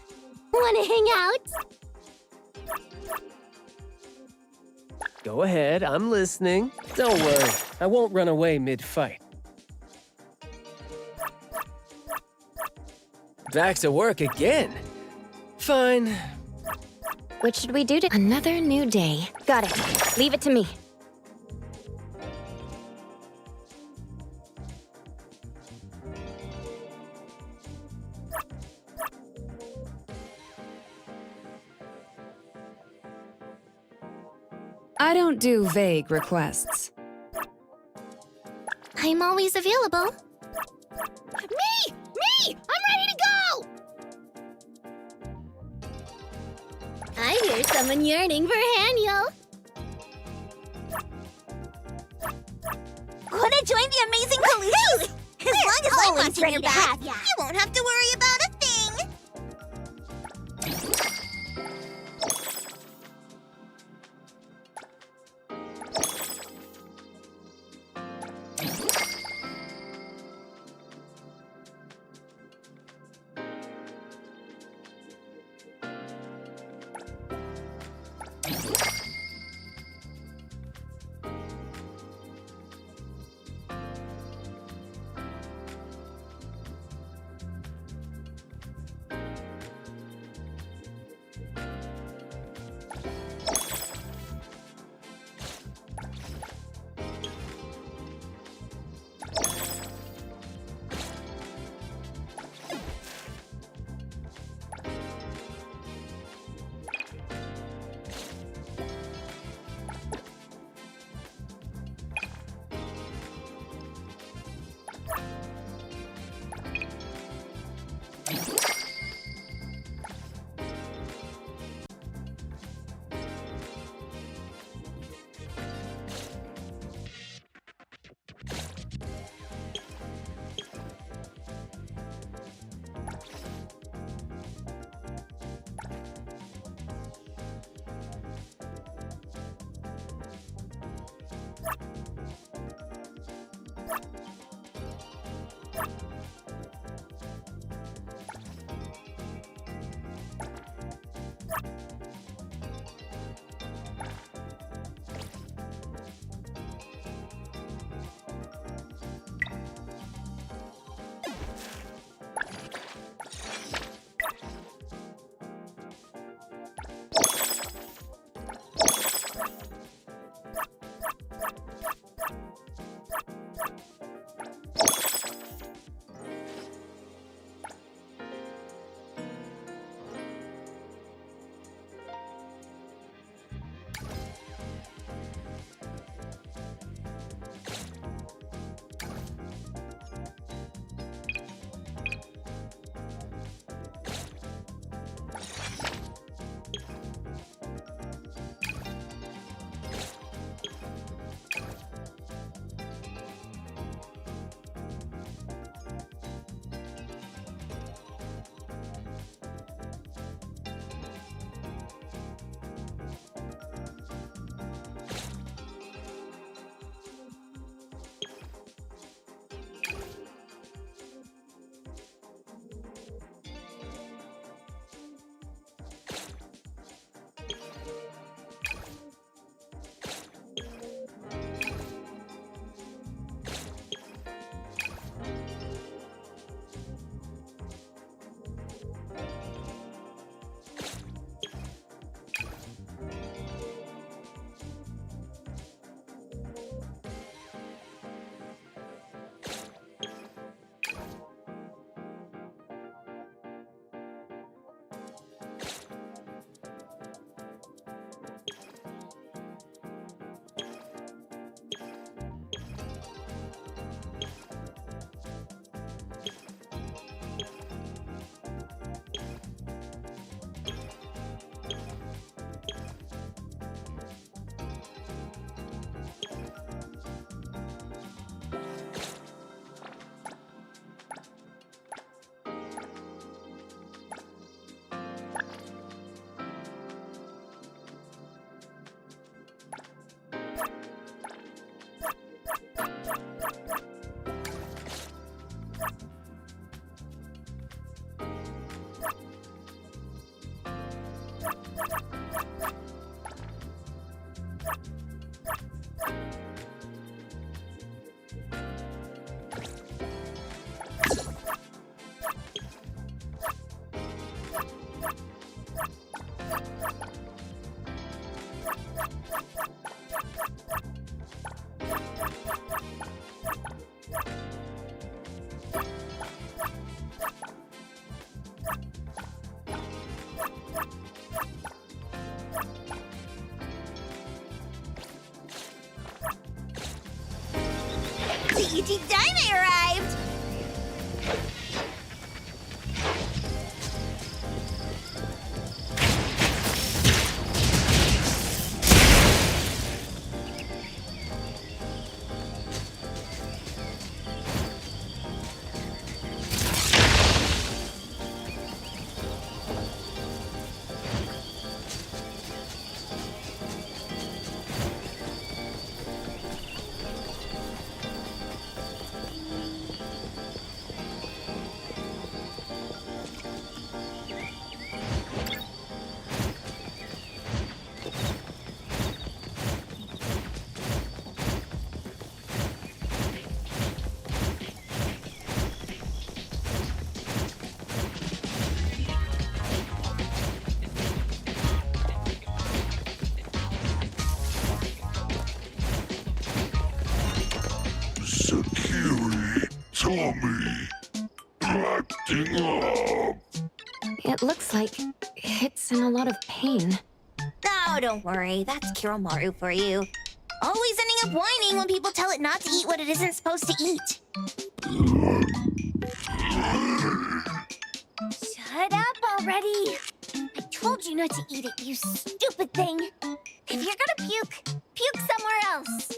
Wanna hang out? Go ahead, I'm listening. Don't worry, I won't run away mid-fight. Back to work again. Fine. What should we do to— Another new day. Got it. Leave it to me. I don't do vague requests. I'm always available. Me! Me! I'm ready to go! I hear someone yearning for Haniel. Wanna join the amazing Colucci? As long as I'm watching your back, you won't have to worry about a thing. QT Daime arrived! Sakiri, Tommy, acting up. It looks like it's in a lot of pain. Oh, don't worry. That's Kiromaru for you. Always ending up whining when people tell it not to eat what it isn't supposed to eat. Shut up already! I told you not to eat it, you stupid thing! If you're gonna puke, puke somewhere else!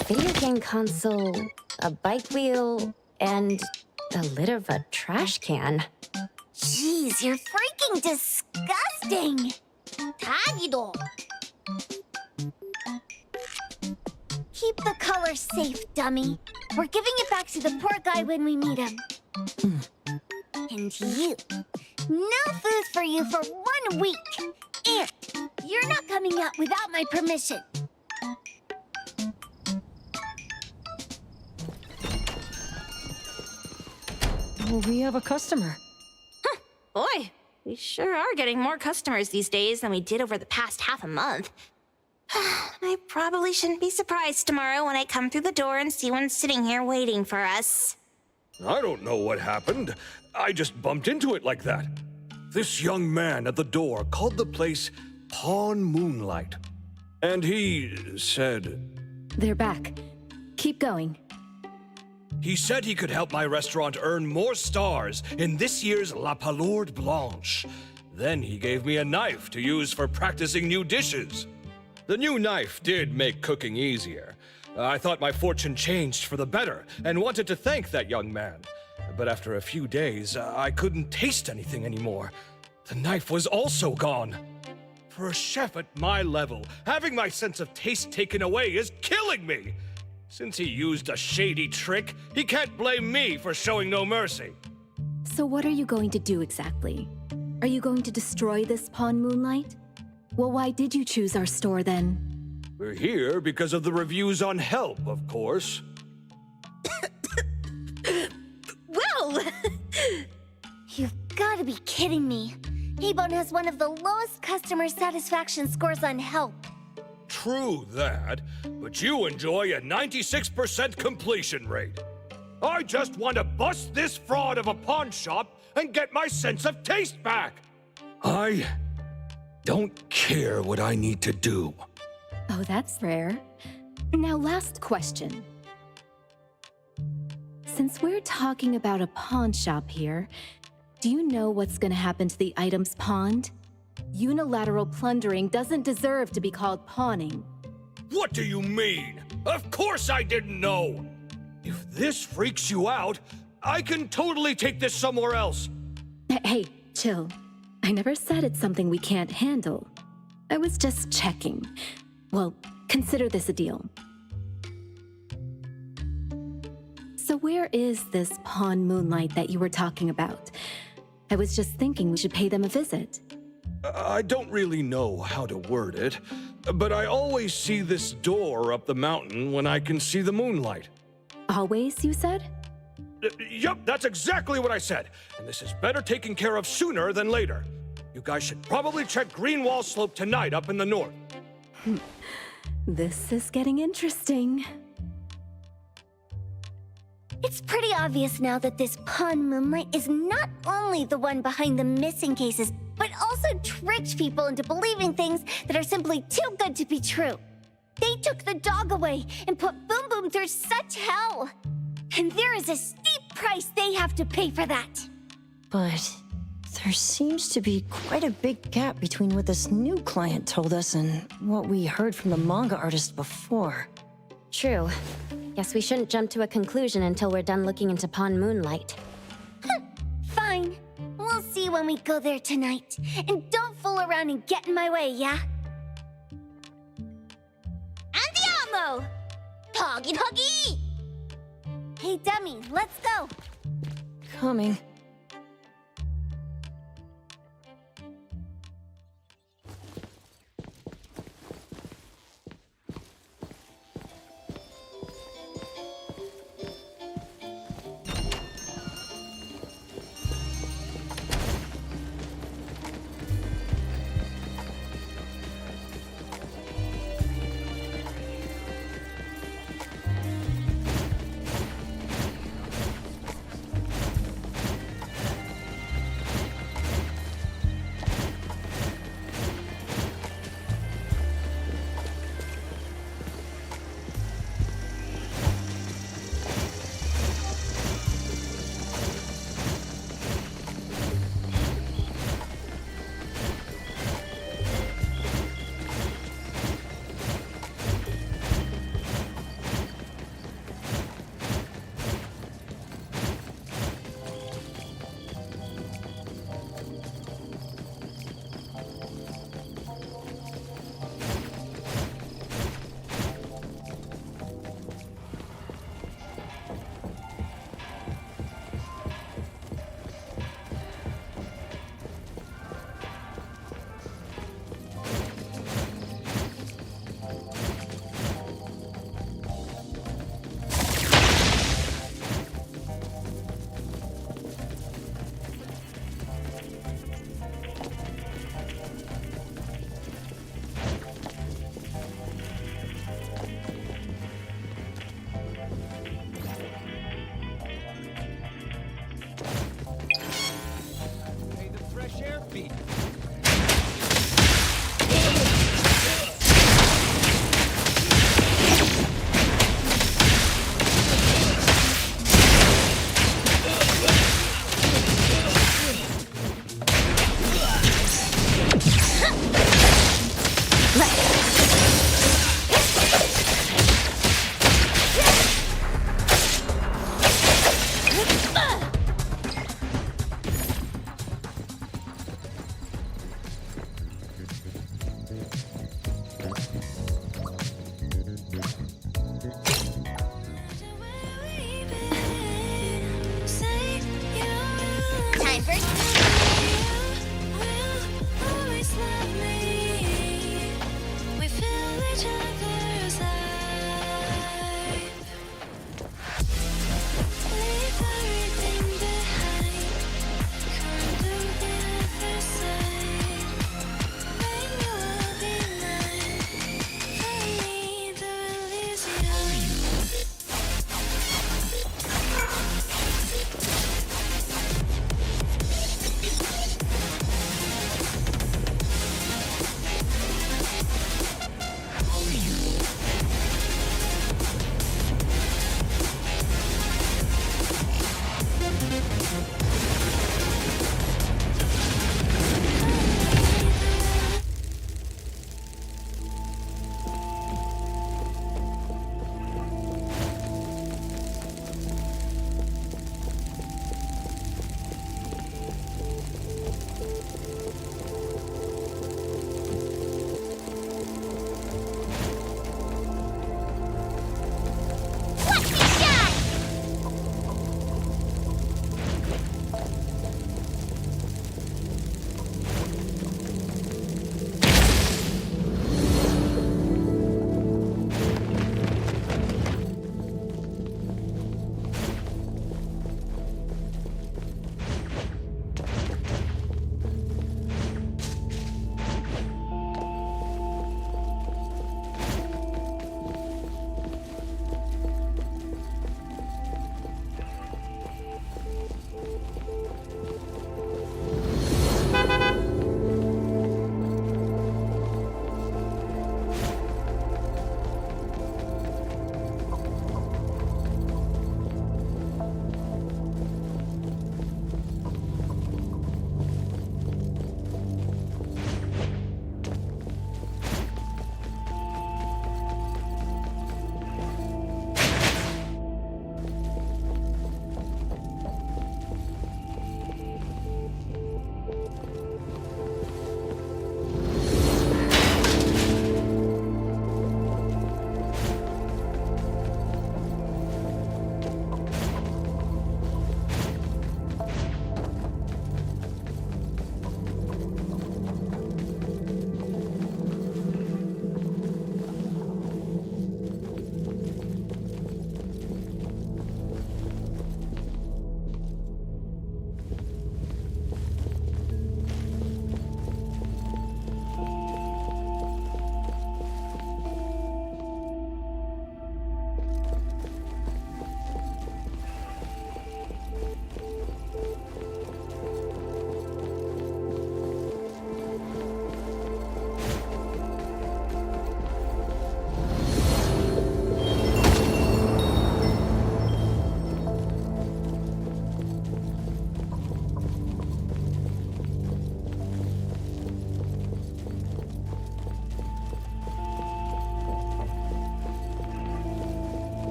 A video game console, a bike wheel, and the lid of a trash can. Jeez, you're freaking disgusting! Tagido! Keep the color safe, dummy. We're giving it back to the poor guy when we meet him. And you. No food for you for 1 week. And you're not coming out without my permission. Well, we have a customer. Boy, we sure are getting more customers these days than we did over the past half a month. I probably shouldn't be surprised tomorrow when I come through the door and see one sitting here waiting for us. I don't know what happened. I just bumped into it like that. This young man at the door called the place Pawn Moonlight. And he said... They're back. Keep going. He said he could help my restaurant earn more stars in this year's La Palourde Blanche. Then he gave me a knife to use for practicing new dishes. The new knife did make cooking easier. I thought my fortune changed for the better and wanted to thank that young man. But after a few days, I couldn't taste anything anymore. The knife was also gone. For a chef at my level, having my sense of taste taken away is killing me. Since he used a shady trick, he can't blame me for showing no mercy. So what are you going to do exactly? Are you going to destroy this Pawn Moonlight? Well, why did you choose our store then? We're here because of the reviews on Help, of course. Well! You've got to be kidding me. Ebon has one of the lowest customer satisfaction scores on Help. True that, but you enjoy a 96% completion rate. I just want to bust this fraud of a pawn shop and get my sense of taste back. I don't care what I need to do. Oh, that's rare. Now, last question. Since we're talking about a pawn shop here, do you know what's gonna happen to the items pawned? Unilateral plundering doesn't deserve to be called pawning. What do you mean? Of course I didn't know! If this freaks you out, I can totally take this somewhere else. Hey, chill. I never said it's something we can't handle. I was just checking. Well, consider this a deal. So where is this Pawn Moonlight that you were talking about? I was just thinking we should pay them a visit. I don't really know how to word it, but I always see this door up the mountain when I can see the moonlight. Always, you said? Yup, that's exactly what I said. And this is better taken care of sooner than later. You guys should probably check Greenwall Slope tonight up in the north. This is getting interesting. It's pretty obvious now that this Pawn Moonlight is not only the one behind the missing cases, but also tricked people into believing things that are simply too good to be true. They took the dog away and put Boom Boom through such hell. And there is a steep price they have to pay for that. But there seems to be quite a big gap between what this new client told us and what we heard from the manga artist before. True. Guess we shouldn't jump to a conclusion until we're done looking into Pawn Moonlight. Fine. We'll see when we go there tonight. And don't fool around and get in my way, yeah? Andiamo! Toggy Toggy! Hey, dummy, let's go. Coming.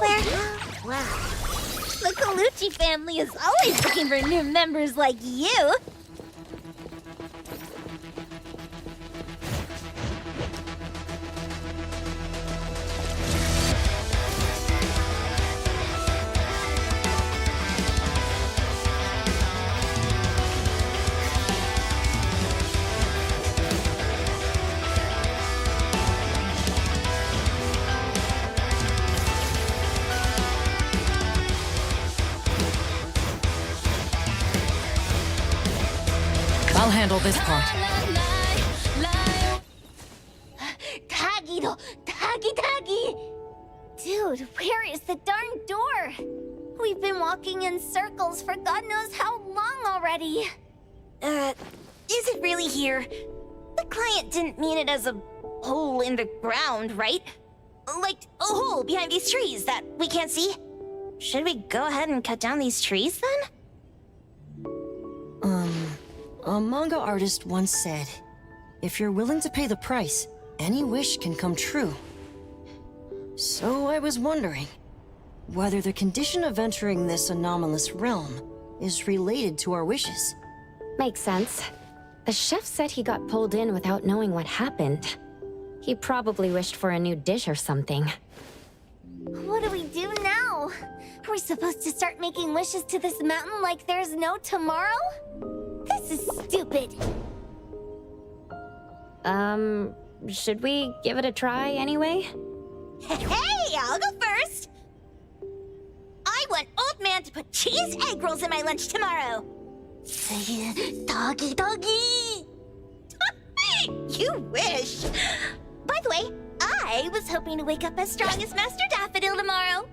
elsewhere. Wow. The Colucci family is always looking for new members like you. I'll handle this part. Tagido, Tagi. Dude, where is the darn door? We've been walking in circles for God knows how long already. Is it really here? The client didn't mean it as a hole in the ground, right? Like a hole behind these trees that we can't see? Should we go ahead and cut down these trees then? A manga artist once said, if you're willing to pay the price, any wish can come true. So I was wondering whether the condition of entering this anomalous realm is related to our wishes. Makes sense. The chef said he got pulled in without knowing what happened. He probably wished for a new dish or something. What do we do now? Are we supposed to start making wishes to this mountain like there's no tomorrow? This is stupid. Should we give it a try anyway? Hey, I'll go first! I want Old Man to put cheese egg rolls in my lunch tomorrow! Doggy! You wish! By the way, I was hoping to wake up as strong as Master Daffodil tomorrow!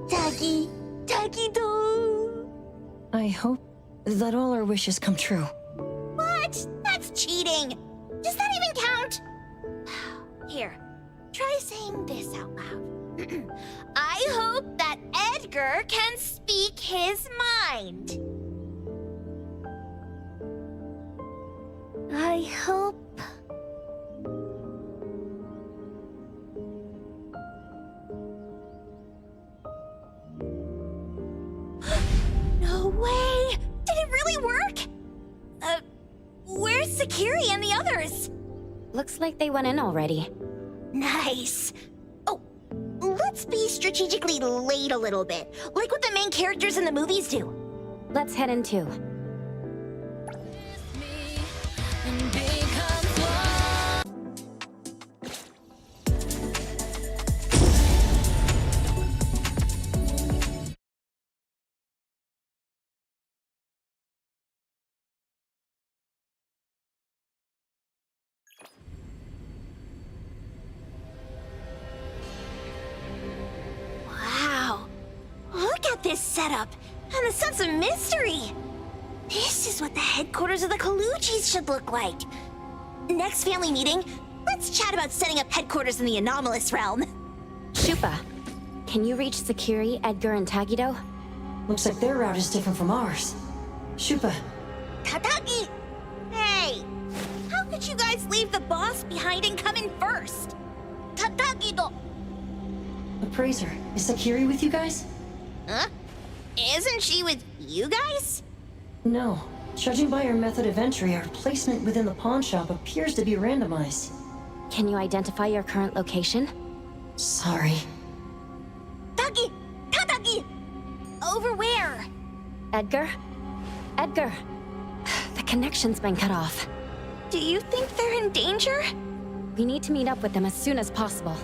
Doggy do! I hope that all our wishes come true. What? That's cheating! Does that even count? Here, try saying this out loud. I hope that Edgar can speak his mind. I hope... No way! Did it really work? Where's Sakiri and the others? Looks like they went in already. Nice. Oh, let's be strategically late a little bit, like what the main characters in the movies do. Let's head in too. Wow. Look at this setup and the sense of mystery. This is what the headquarters of the Coluccis should look like. Next family meeting, let's chat about setting up headquarters in the anomalous realm. Shupa, can you reach Sakiri, Edgar, and Tagido? Looks like their route is different from ours. Shupa. Tatagi! Hey! How could you guys leave the boss behind and come in first? Tatagi-do! Appraiser, is Sakiri with you guys? Huh? Isn't she with you guys? No. Judging by her method of entry, our placement within the pawn shop appears to be randomized. Can you identify your current location? Sorry. Tagi! Tatagi! Over where? Edgar? Edgar! The connection's been cut off. Do you think they're in danger? We need to meet up with them as soon as possible.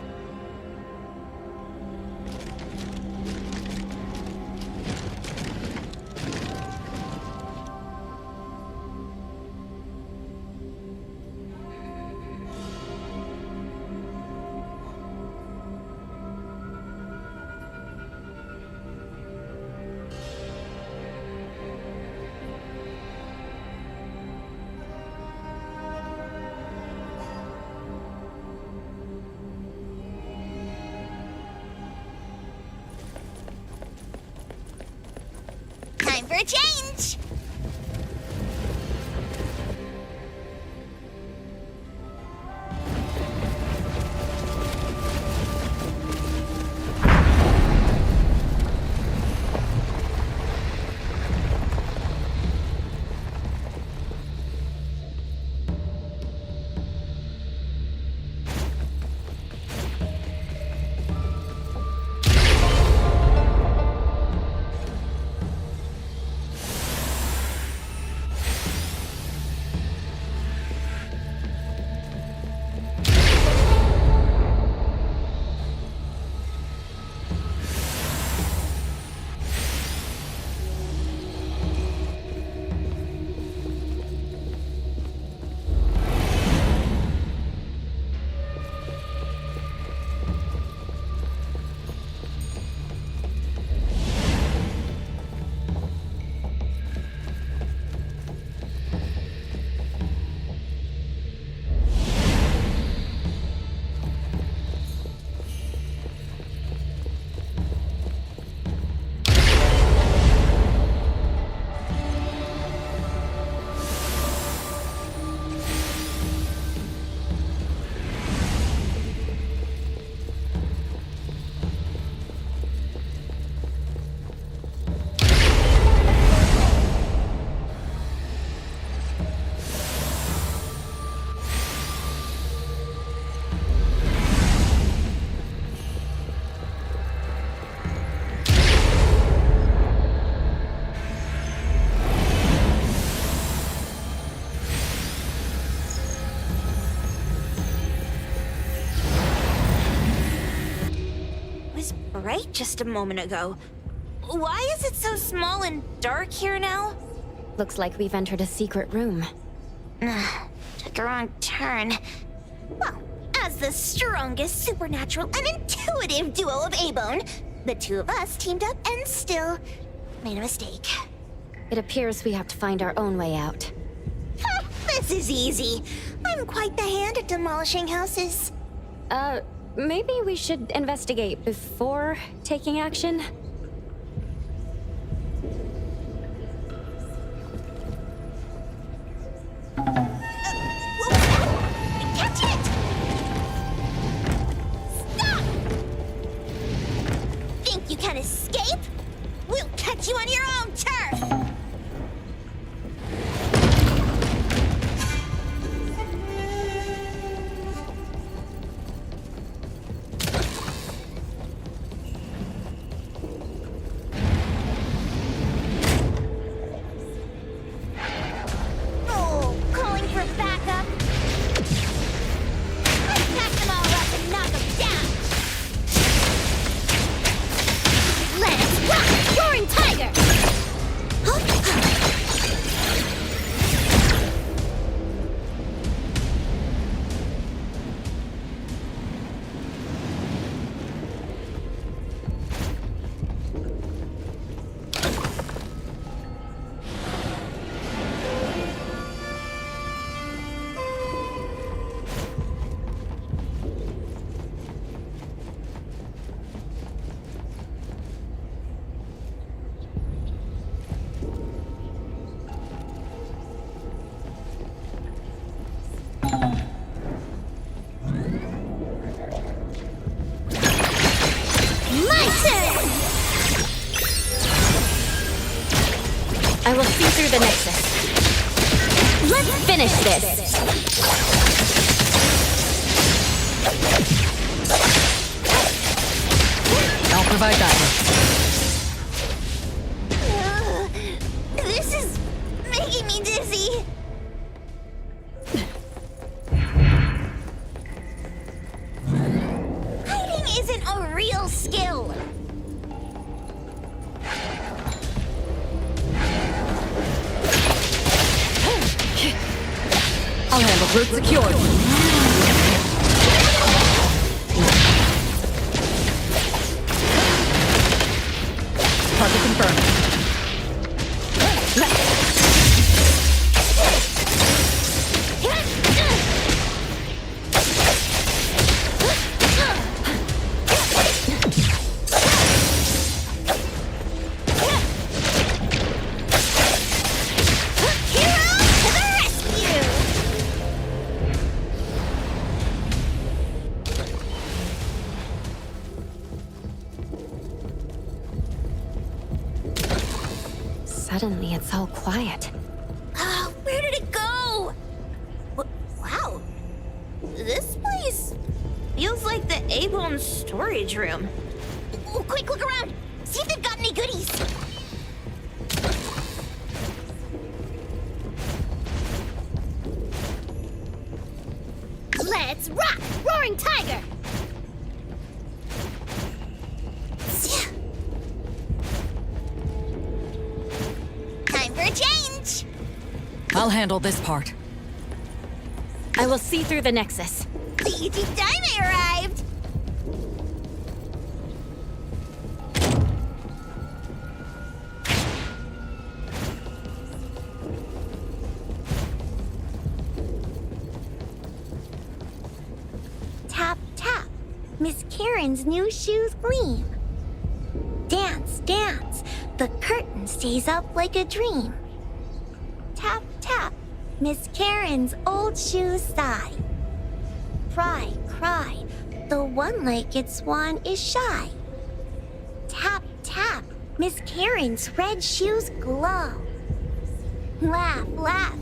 Time for a change! bright just a moment ago. Why is it so small and dark here now? Looks like we've entered a secret room. Took a wrong turn. Well, as the strongest supernatural and intuitive duo of A-Bone, the two of us teamed up and still made a mistake. It appears we have to find our own way out. This is easy. I'm quite the hand at demolishing houses. Maybe we should investigate before taking action? Catch it! Stop! Think you can escape? We'll catch you on your own turf! I will see through the nexus. Let's finish this! I'll provide backup. This is making me dizzy. Hiding isn't a real skill. I'll handle route secured. Target confirmed. Suddenly, it's all quiet. Where did it go? Wow. This place feels like the A-Bone storage room. Quick, look around. See if they've got any goodies. Let's rock! Roaring Tiger! Time for a change! I'll handle this part. I will see through the nexus. The ET Dime arrived! Tap, tap. Miss Karen's new shoes gleam. Dance, dance. The curtain stays up like a dream. Tap, tap. Miss Karen's old shoes sigh. Cry, cry. The one-legged swan is shy. Tap, tap. Miss Karen's red shoes glow. Laugh, laugh.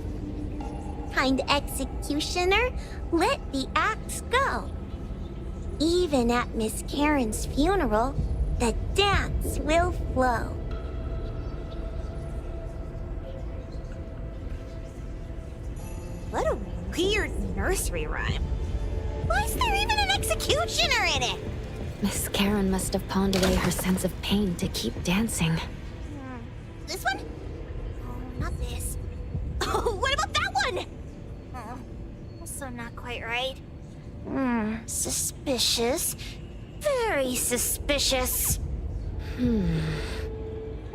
Kind executioner, let the axe go. Even at Miss Karen's funeral, the dance will flow. What a weird nursery rhyme. Why is there even an executioner in it? Miss Karen must have pawned away her sense of pain to keep dancing. This one? Oh, not this. Oh, what about that one? Oh, also not quite right. Suspicious. Very suspicious. In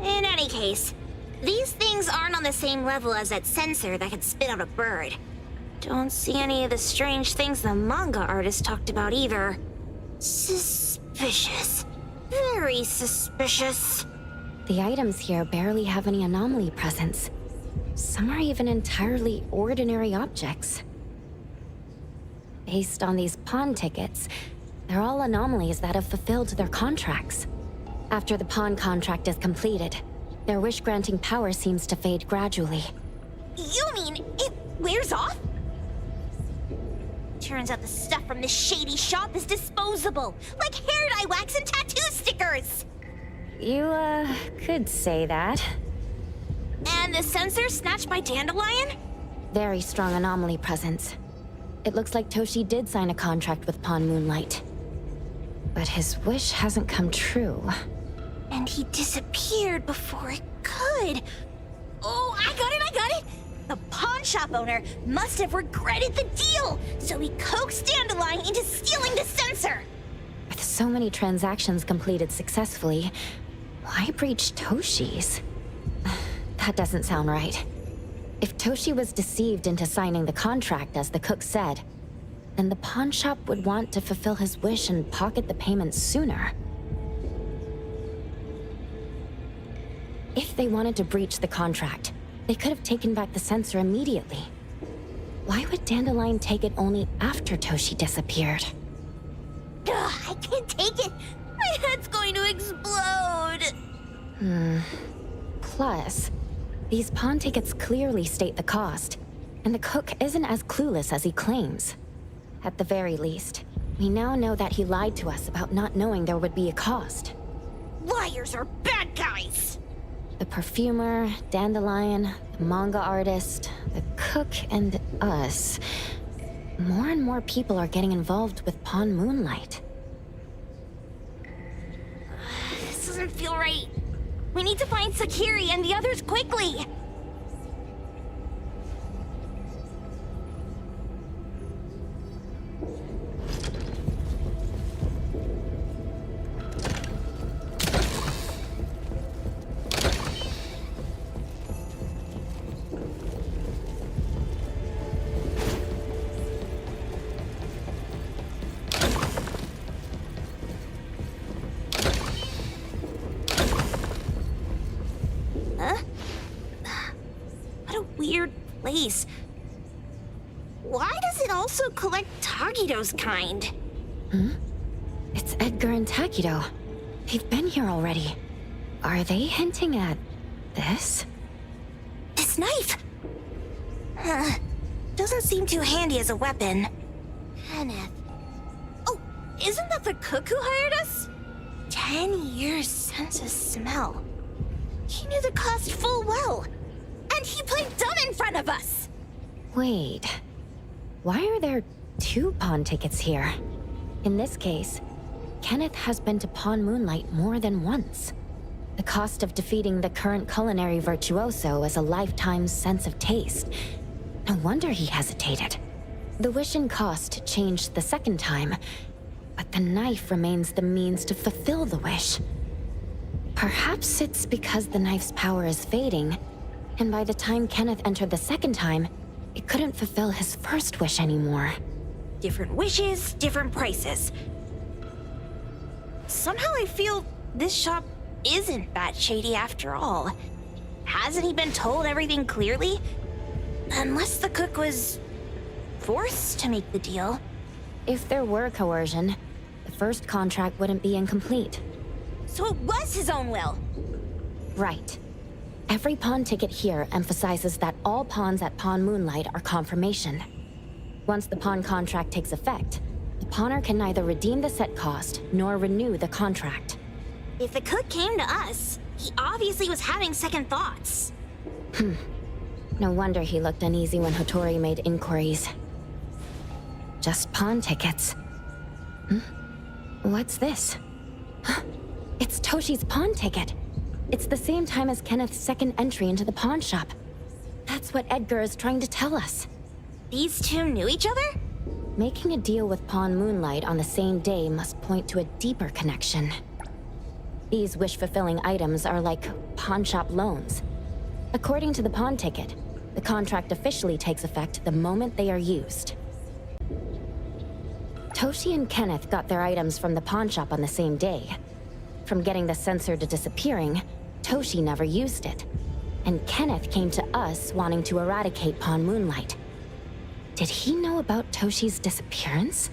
any case, these things aren't on the same level as that sensor that could spit out a bird. Don't see any of the strange things the manga artist talked about either. Suspicious. Very suspicious. The items here barely have any anomaly presence. Some are even entirely ordinary objects. Based on these pawn tickets, they're all anomalies that have fulfilled their contracts. After the pawn contract is completed, their wish-granting power seems to fade gradually. You mean it wears off? Turns out the stuff from this shady shop is disposable, like hair dye wax and tattoo stickers! You, could say that. And the sensor snatched by Dandelion? Very strong anomaly presence. It looks like Toshi did sign a contract with Pawn Moonlight. But his wish hasn't come true. And he disappeared before it could. Oh, I got it! The pawn shop owner must have regretted the deal, so he coaxed Dandelion into stealing the sensor. With so many transactions completed successfully, why breach Toshi's? That doesn't sound right. If Toshi was deceived into signing the contract, as the cook said, then the pawn shop would want to fulfill his wish and pocket the payment sooner. If they wanted to breach the contract, they could have taken back the sensor immediately. Why would Dandelion take it only after Toshi disappeared? Ugh, I can't take it! My head's going to explode! Plus, these pawn tickets clearly state the cost, and the cook isn't as clueless as he claims. At the very least, we now know that he lied to us about not knowing there would be a cost. Liars are bad guys! The perfumer, Dandelion, the manga artist, the cook, and us. More and more people are getting involved with Pawn Moonlight. This doesn't feel right. We need to find Sakiri and the others quickly! Place. Why does it also collect Tagido's kind? It's Edgar and Takido. They've been here already. Are they hinting at this? This knife! Doesn't seem too handy as a weapon. Kenneth. Oh, isn't that the cook who hired us? 10 years sense of smell. He knew the cost full well. And he played dumb in front of us! Wait. Why are there 2 pawn tickets here? In this case, Kenneth has been to Pawn Moonlight more than once. The cost of defeating the current culinary virtuoso is a lifetime sense of taste. No wonder he hesitated. The wish and cost changed the second time, but the knife remains the means to fulfill the wish. Perhaps it's because the knife's power is fading, and by the time Kenneth entered the second time, it couldn't fulfill his first wish anymore. Different wishes, different prices. Somehow I feel this shop isn't that shady after all. Hasn't he been told everything clearly? Unless the cook was forced to make the deal. If there were coercion, the first contract wouldn't be incomplete. So it was his own will? Right. Every pawn ticket here emphasizes that all pawns at Pawn Moonlight are confirmation. Once the pawn contract takes effect, the pawner can neither redeem the set cost nor renew the contract. If the cook came to us, he obviously was having second thoughts. No wonder he looked uneasy when Hattori made inquiries. Just pawn tickets. What's this? It's Toshi's pawn ticket. It's the same time as Kenneth's second entry into the pawn shop. That's what Edgar is trying to tell us. These two knew each other? Making a deal with Pawn Moonlight on the same day must point to a deeper connection. These wish-fulfilling items are like pawn shop loans. According to the pawn ticket, the contract officially takes effect the moment they are used. Toshi and Kenneth got their items from the pawn shop on the same day. From getting the sensor to disappearing, Toshi never used it. And Kenneth came to us wanting to eradicate Pawn Moonlight. Did he know about Toshi's disappearance?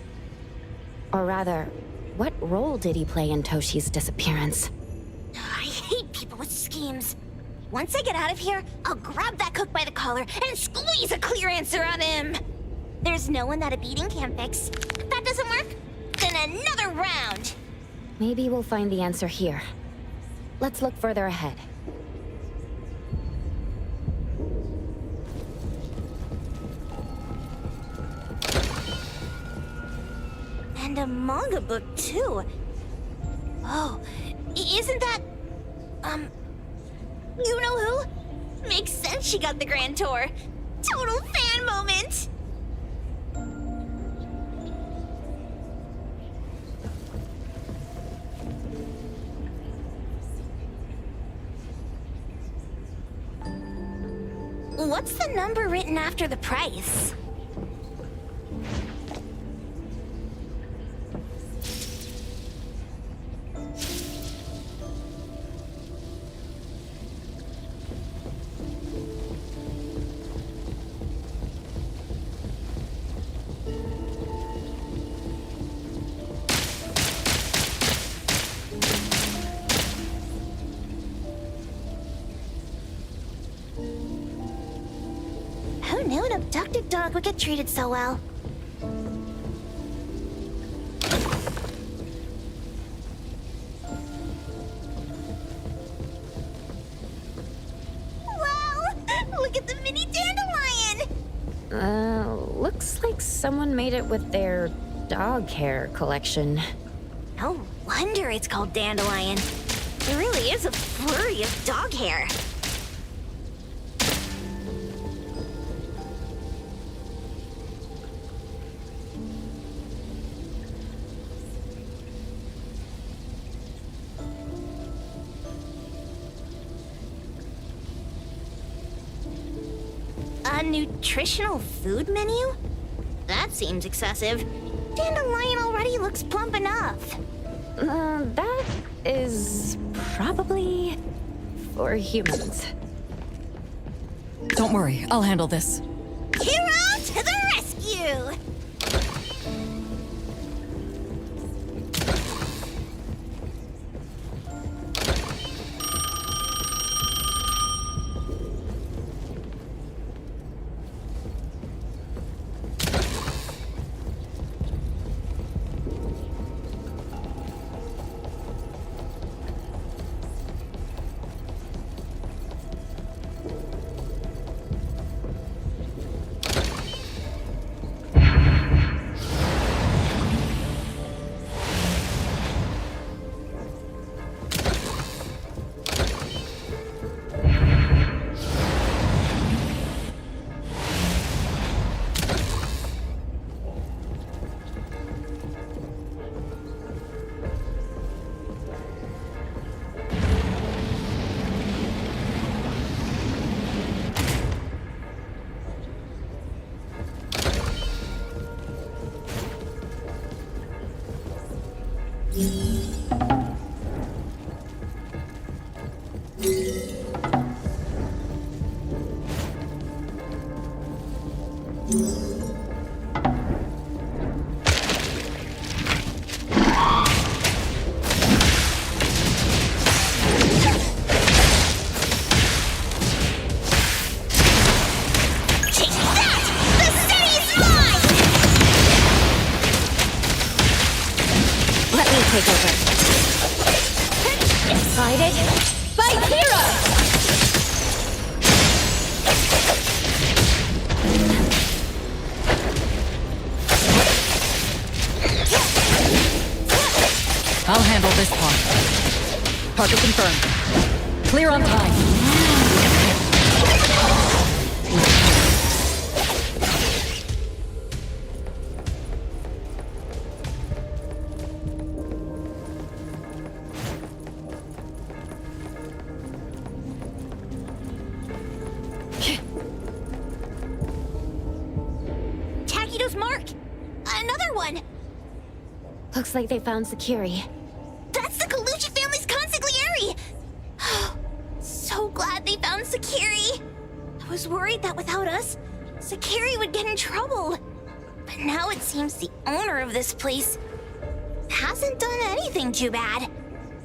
Or rather, what role did he play in Toshi's disappearance? I hate people with schemes. Once I get out of here, I'll grab that cook by the collar and squeeze a clear answer out of him. There's no one that a beating can't fix. If that doesn't work, then another round. Maybe we'll find the answer here. Let's look further ahead. And a manga book, too. Oh, isn't that... you know who? Makes sense she got the Grand Tour. Total fan moment! What's the number written after the price? Who knew an abducted dog would get treated so well? Wow! Look at the mini dandelion! Looks like someone made it with their dog hair collection. No wonder it's called dandelion. There really is a flurry of dog hair. A nutritional food menu? That seems excessive. Dandelion already looks plump enough. That is probably for humans. Don't worry, I'll handle this. Hero to the rescue! Target confirmed. Clear on time. Takido's mark! Another one! Looks like they found Sakiri. That's the Colucci family's consigliere! So glad they found Sakiri! I was worried that without us, Sakiri would get in trouble. But now it seems the owner of this place hasn't done anything too bad.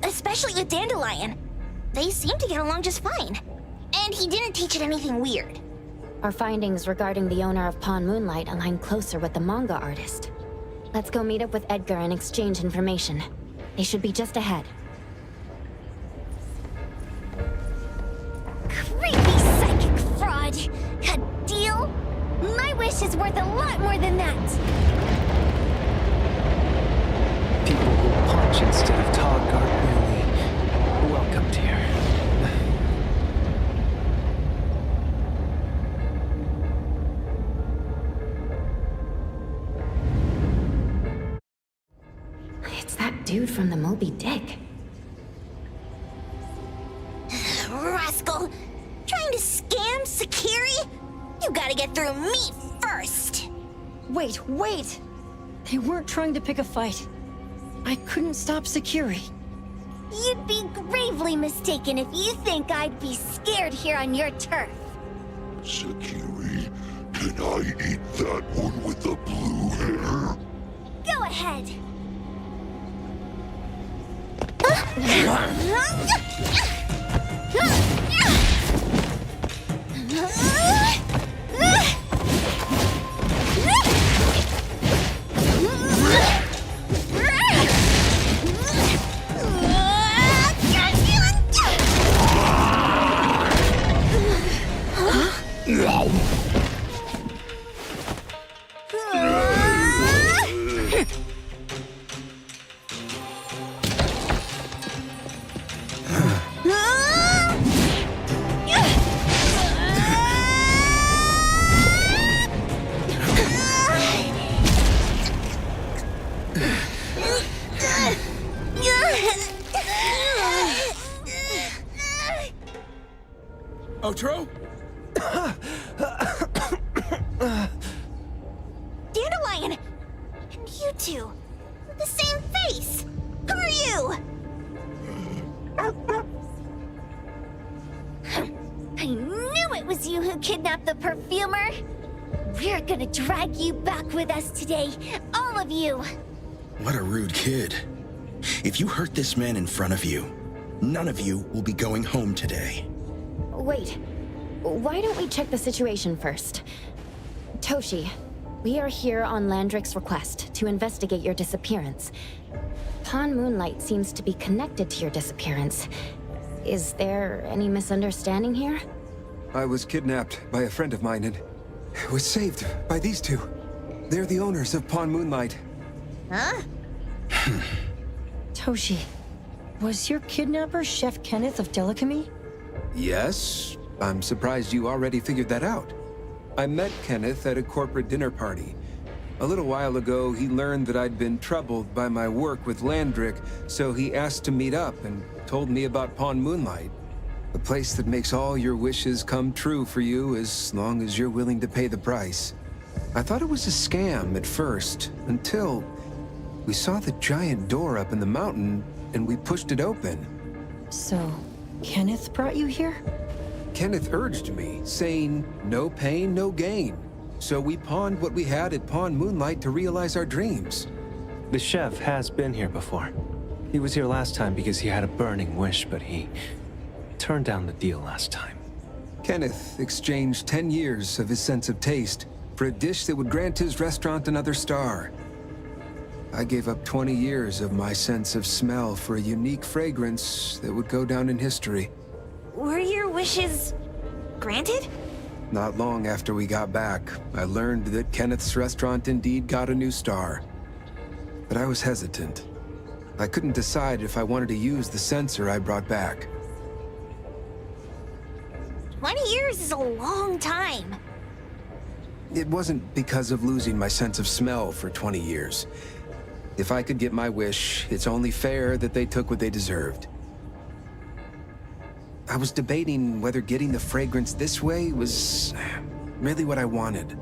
Especially with Dandelion. They seem to get along just fine. And he didn't teach it anything weird. Our findings regarding the owner of Pawn Moonlight align closer with the manga artist. Let's go meet up with Edgar and exchange information. They should be just ahead. Creepy psychic fraud! A deal? My wish is worth a lot more than that! People who punch instead of talk aren't really welcomed here. It's that dude from the Moby Dick. Rascal! Trying to scam Sakiri? You gotta get through me first! Wait! They weren't trying to pick a fight. I couldn't stop Sakiri. You'd be gravely mistaken if you think I'd be scared here on your turf. Sakiri, can I eat that one with the blue hair? Go ahead. Otro? Dandelion! And you two! With the same face! Who are you? I knew it was you who kidnapped the perfumer! We're gonna drag you back with us today, all of you! What a rude kid. If you hurt this man in front of you, none of you will be going home today. Wait. Why don't we check the situation first? Toshi, we are here on Landrick's request to investigate your disappearance. Pawn Moonlight seems to be connected to your disappearance. Is there any misunderstanding here? I was kidnapped by a friend of mine and was saved by these two. They're the owners of Pawn Moonlight. Huh? Toshi, was your kidnapper Chef Kenneth of Delicamy? Yes, I'm surprised you already figured that out. I met Kenneth at a corporate dinner party. A little while ago, he learned that I'd been troubled by my work with Landrick, so he asked to meet up and told me about Pawn Moonlight. A place that makes all your wishes come true for you as long as you're willing to pay the price. I thought it was a scam at first, until we saw the giant door up in the mountain and we pushed it open. So, Kenneth brought you here? Kenneth urged me, saying, no pain, no gain. So we pawned what we had at Pawn Moonlight to realize our dreams. The chef has been here before. He was here last time because he had a burning wish, but he turned down the deal last time. Kenneth exchanged 10 years of his sense of taste for a dish that would grant his restaurant another star. I gave up 20 years of my sense of smell for a unique fragrance that would go down in history. Were your wishes granted? Not long after we got back, I learned that Kenneth's restaurant indeed got a new star. But I was hesitant. I couldn't decide if I wanted to use the sensor I brought back. 20 years is a long time. It wasn't because of losing my sense of smell for 20 years. If I could get my wish, it's only fair that they took what they deserved. I was debating whether getting the fragrance this way was really what I wanted.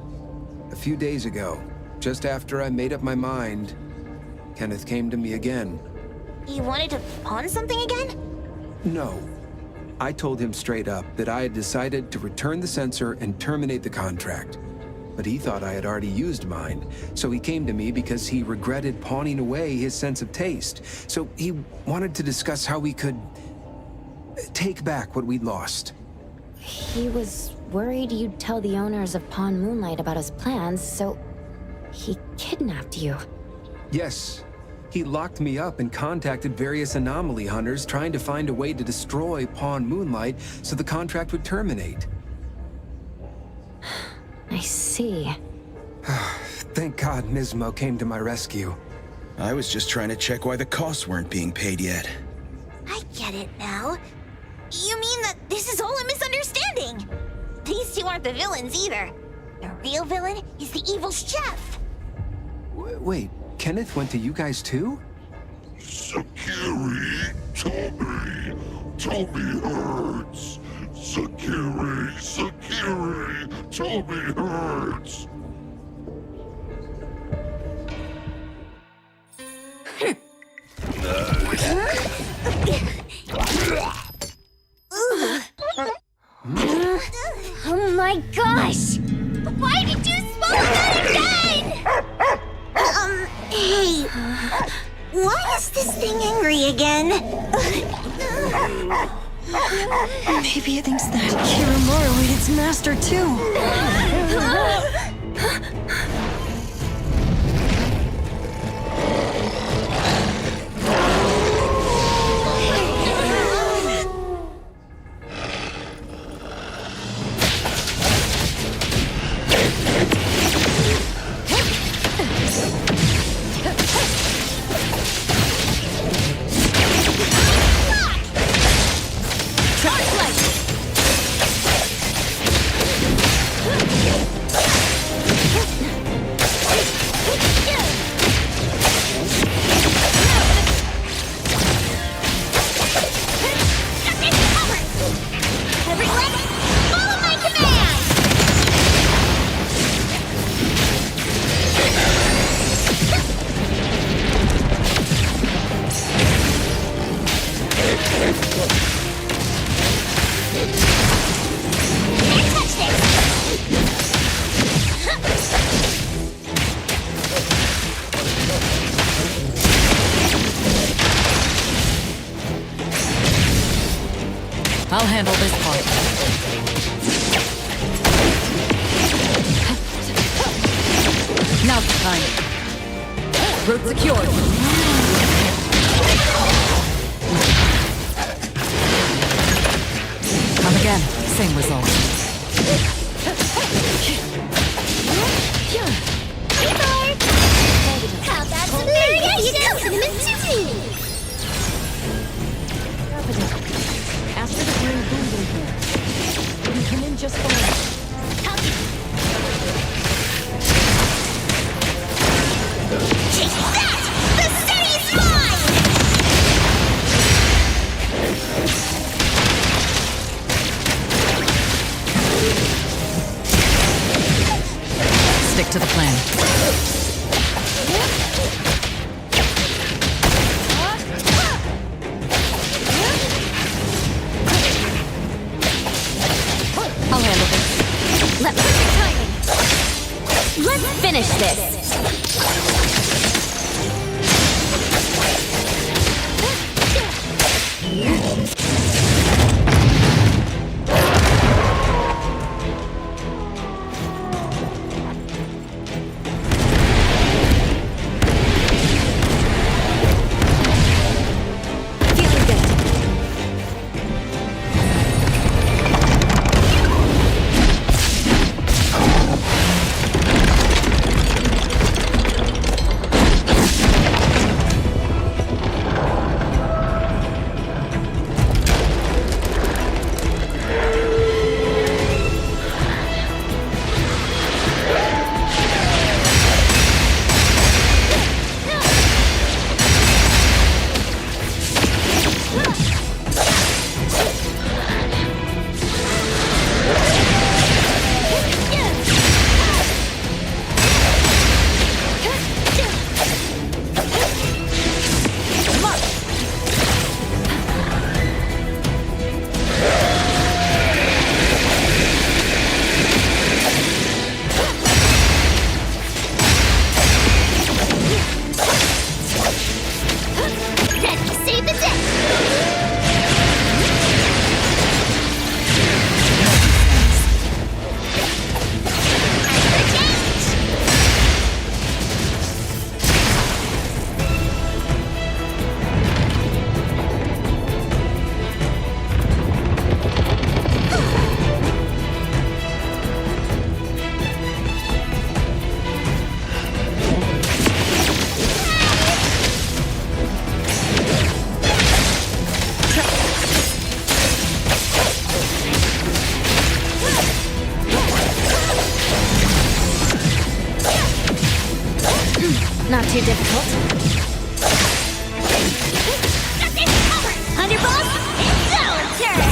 A few days ago, just after I made up my mind, Kenneth came to me again. You wanted to pawn something again? No. I told him straight up that I had decided to return the sensor and terminate the contract. But he thought I had already used mine, so he came to me because he regretted pawning away his sense of taste. So he wanted to discuss how we could take back what we'd lost. He was worried you'd tell the owners of Pawn Moonlight about his plans, so he kidnapped you. Yes. He locked me up and contacted various anomaly hunters trying to find a way to destroy Pawn Moonlight so the contract would terminate. I see. Thank God Nismo came to my rescue. I was just trying to check why the costs weren't being paid yet. I get it now. You mean that this is all a misunderstanding? These two aren't the villains either. The real villain is the evil chef. Wait, Kenneth went to you guys too? Sakiri, Tommy hurts. Sakiri, Tommy hurts. Oh my gosh! Why did you swallow that again? Hey. Why is this thing angry again? Maybe it thinks that Kiramura ate its master too. I'll handle this part. Now's the time. Route secured. Come again. Same result. How about some variation? Cinnamon to me! After the green boomed in here, we come in just fine. Take that! The city's mine! Stick to the plan. I'll handle this. Let me take timing. Let's finish this. Not too difficult. Underboss, it's our turn!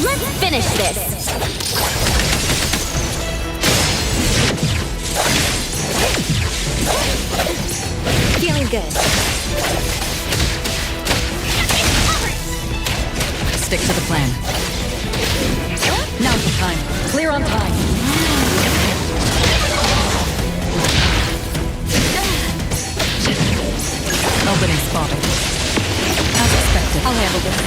Let's finish this! Feeling good. Stick to the plan. Now's the time. Clear on time. Opening spotted. As expected. I'll handle this.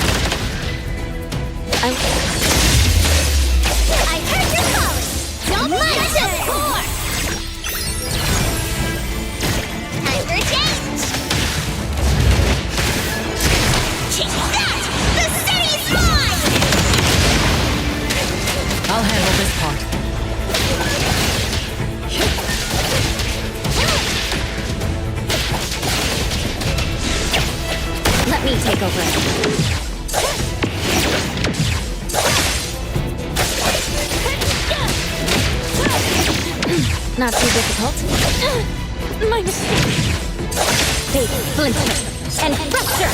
I heard your calling! Don't mind the score! Time for change! Take that! The city's mine! I'll handle this part. Let me take over. Not too difficult. My mistake. Big splinter and rupture.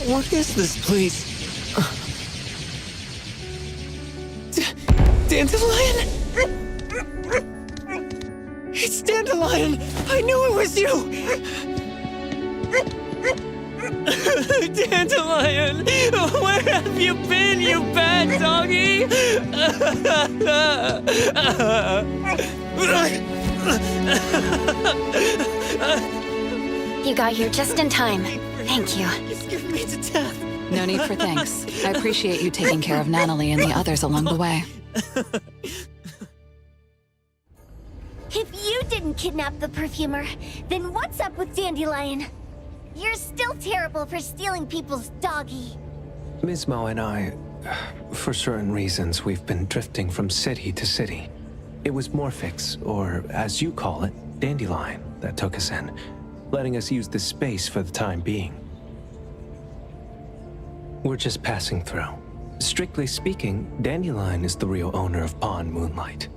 What is this place? Dandelion? It's Dandelion! I knew it was you! Dandelion! Where have you been, you bad doggy? You got here just in time. Thank you. You scared me to death. No need for thanks. I appreciate you taking care of Natalie and the others along the way. If you didn't kidnap the perfumer, then what's up with Dandelion? You're still terrible for stealing people's doggy. Ms. Mo and I, for certain reasons, we've been drifting from city to city. It was Morphix, or as you call it, Dandelion, that took us in, letting us use this space for the time being. We're just passing through. Strictly speaking, Dandelion is the real owner of Pawn Moonlight.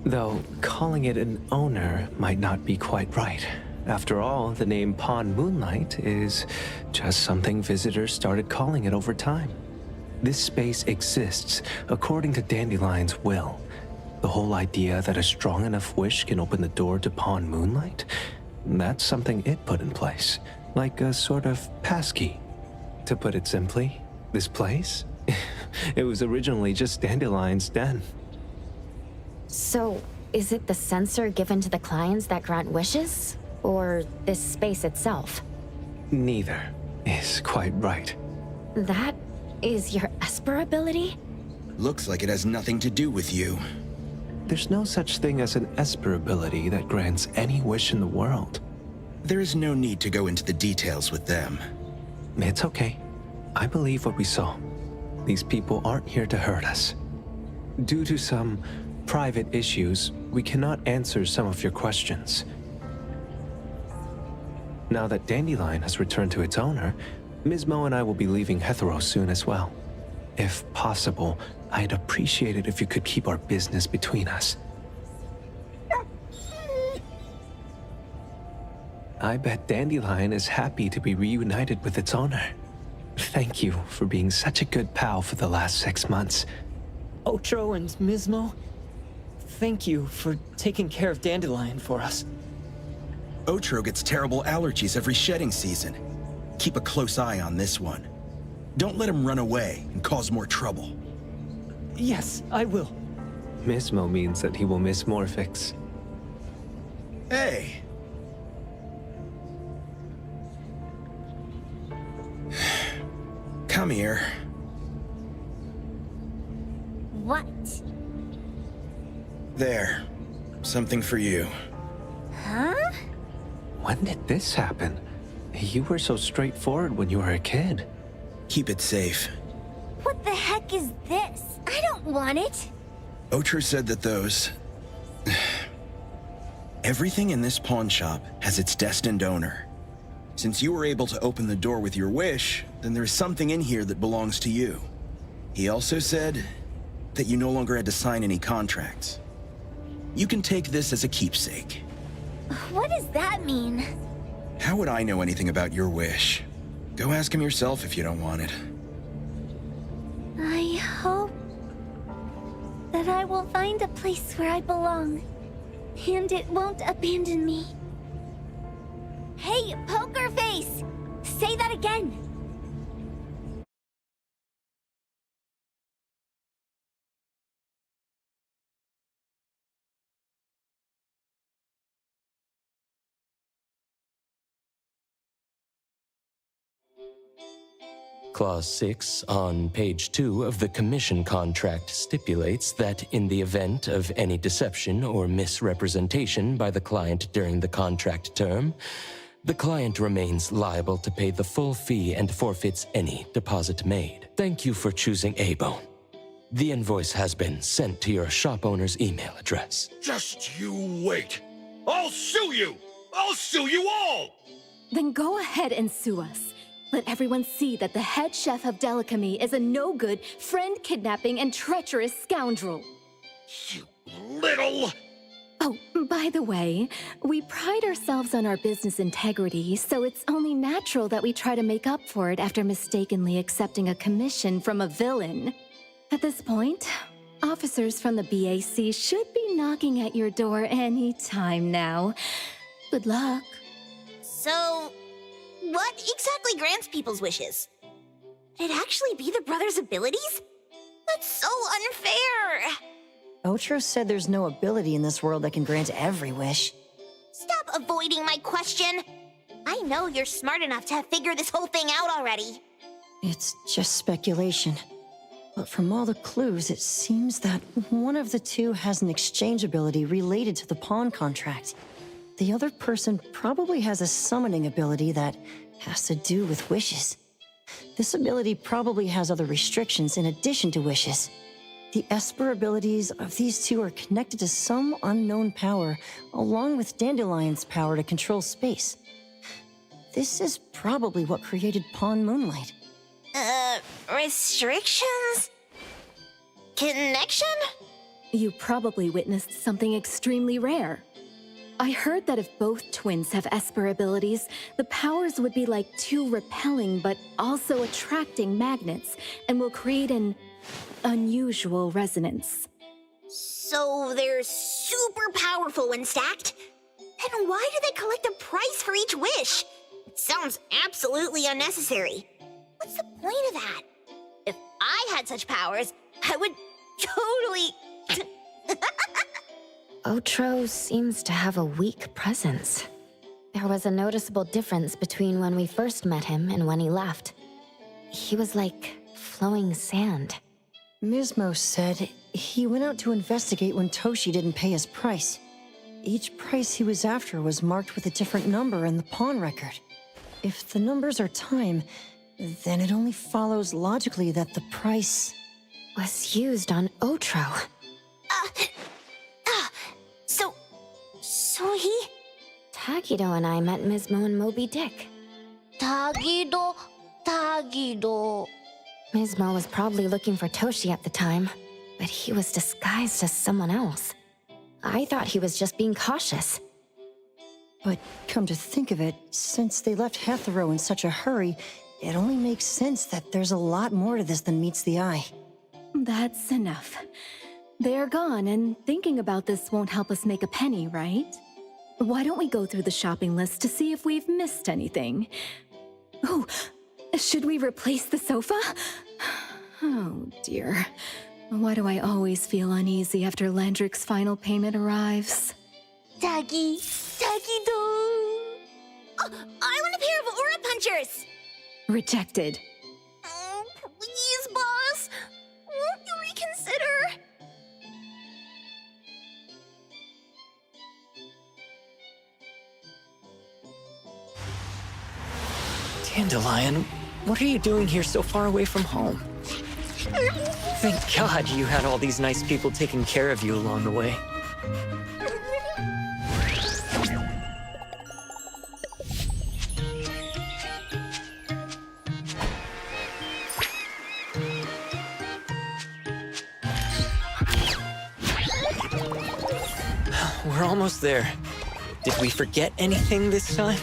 Though calling it an owner might not be quite right. After all, the name Pawn Moonlight is just something visitors started calling it over time. This space exists according to Dandelion's will. The whole idea that a strong enough wish can open the door to Pawn Moonlight, that's something it put in place, like a sort of passkey. To put it simply, this place, it was originally just Dandelion's den. So, is it the sensor given to the clients that grant wishes? Or this space itself? Neither is quite right. That is your Esper ability? Looks like it has nothing to do with you. There's no such thing as an Esper ability that grants any wish in the world. There is no need to go into the details with them. It's okay. I believe what we saw. These people aren't here to hurt us. Due to some private issues, we cannot answer some of your questions. Now that Dandelion has returned to its owner, Ms. Mo and I will be leaving Hathor soon as well. If possible, I'd appreciate it if you could keep our business between us. I bet Dandelion is happy to be reunited with its owner. Thank you for being such a good pal for the last 6 months. Otro and Ms. Mo, thank you for taking care of Dandelion for us. Otro gets terrible allergies every shedding season. Keep a close eye on this one. Don't let him run away and cause more trouble. Yes, I will. Ms. Mo means that he will miss Morphix. Hey! Come here. What? There. Something for you. Huh? When did this happen? You were so straightforward when you were a kid. Keep it safe. What the heck is this? I don't want it. Otro said that those... Everything in this pawn shop has its destined owner. Since you were able to open the door with your wish, then there's something in here that belongs to you. He also said that you no longer had to sign any contracts. You can take this as a keepsake. What does that mean? How would I know anything about your wish? Go ask him yourself if you don't want it. I hope that I will find a place where I belong, and it won't abandon me. Hey, Poker Face! Say that again! Clause 6 on page 2 of the commission contract stipulates that in the event of any deception or misrepresentation by the client during the contract term, the client remains liable to pay the full fee and forfeits any deposit made. Thank you for choosing A-Bone. The invoice has been sent to your shop owner's email address. Just you wait. I'll sue you! I'll sue you all! Then go ahead and sue us. Let everyone see that the head chef of Delicamy is a no-good, friend-kidnapping, and treacherous scoundrel. Little... Oh, by the way, we pride ourselves on our business integrity, so it's only natural that we try to make up for it after mistakenly accepting a commission from a villain. At this point, officers from the BAC should be knocking at your door any time now. Good luck. So, what exactly grants people's wishes? Could it actually be the brothers' abilities? That's so unfair! Otro said there's no ability in this world that can grant every wish. Stop avoiding my question! I know you're smart enough to have figured this whole thing out already. It's just speculation. But from all the clues, it seems that one of the two has an exchange ability related to the pawn contract. The other person probably has a summoning ability that has to do with wishes. This ability probably has other restrictions in addition to wishes. The Esper abilities of these two are connected to some unknown power, along with Dandelion's power to control space. This is probably what created Pawn Moonlight. Restrictions? Connection? You probably witnessed something extremely rare. I heard that if both twins have Esper abilities, the powers would be like two repelling but also attracting magnets, and will create an unusual resonance. So they're super powerful when stacked? Then why do they collect a price for each wish? It sounds absolutely unnecessary. What's the point of that? If I had such powers, I would totally... Otro seems to have a weak presence. There was a noticeable difference between when we first met him and when he left. He was like flowing sand. Mismo said he went out to investigate when Toshi didn't pay his price. Each price he was after was marked with a different number in the pawn record. If the numbers are time, then it only follows logically that the price was used on Otro. So he... Tagido and I met Mismo and Moby Dick. Tagido. Mismo was probably looking for Toshi at the time, but he was disguised as someone else. I thought he was just being cautious. But come to think of it, since they left Hathor in such a hurry, it only makes sense that there's a lot more to this than meets the eye. That's enough. They're gone, and thinking about this won't help us make a penny, right? Why don't we go through the shopping list to see if we've missed anything? Oh, should we replace the tagido? Oh dear. Why do I always feel uneasy after Landrick's final payment arrives? Tagido. Oh, I want a pair of aura punchers! Rejected. Oh, please, boss. Won't you reconsider? Dandelion, what are you doing here so far away from home? Thank God you had all these nice people taking care of you along the way. We're almost there. Did we forget anything this time?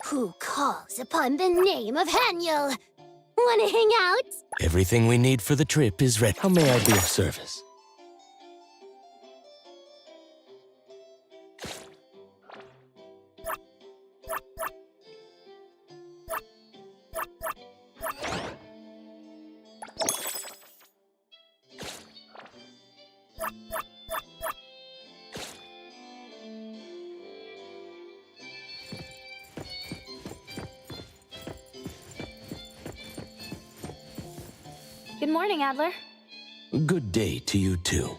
Who calls upon the name of Haniel? Wanna hang out? Everything we need for the trip is ready. How may I be of service? Good morning, Adler. Good day to you too.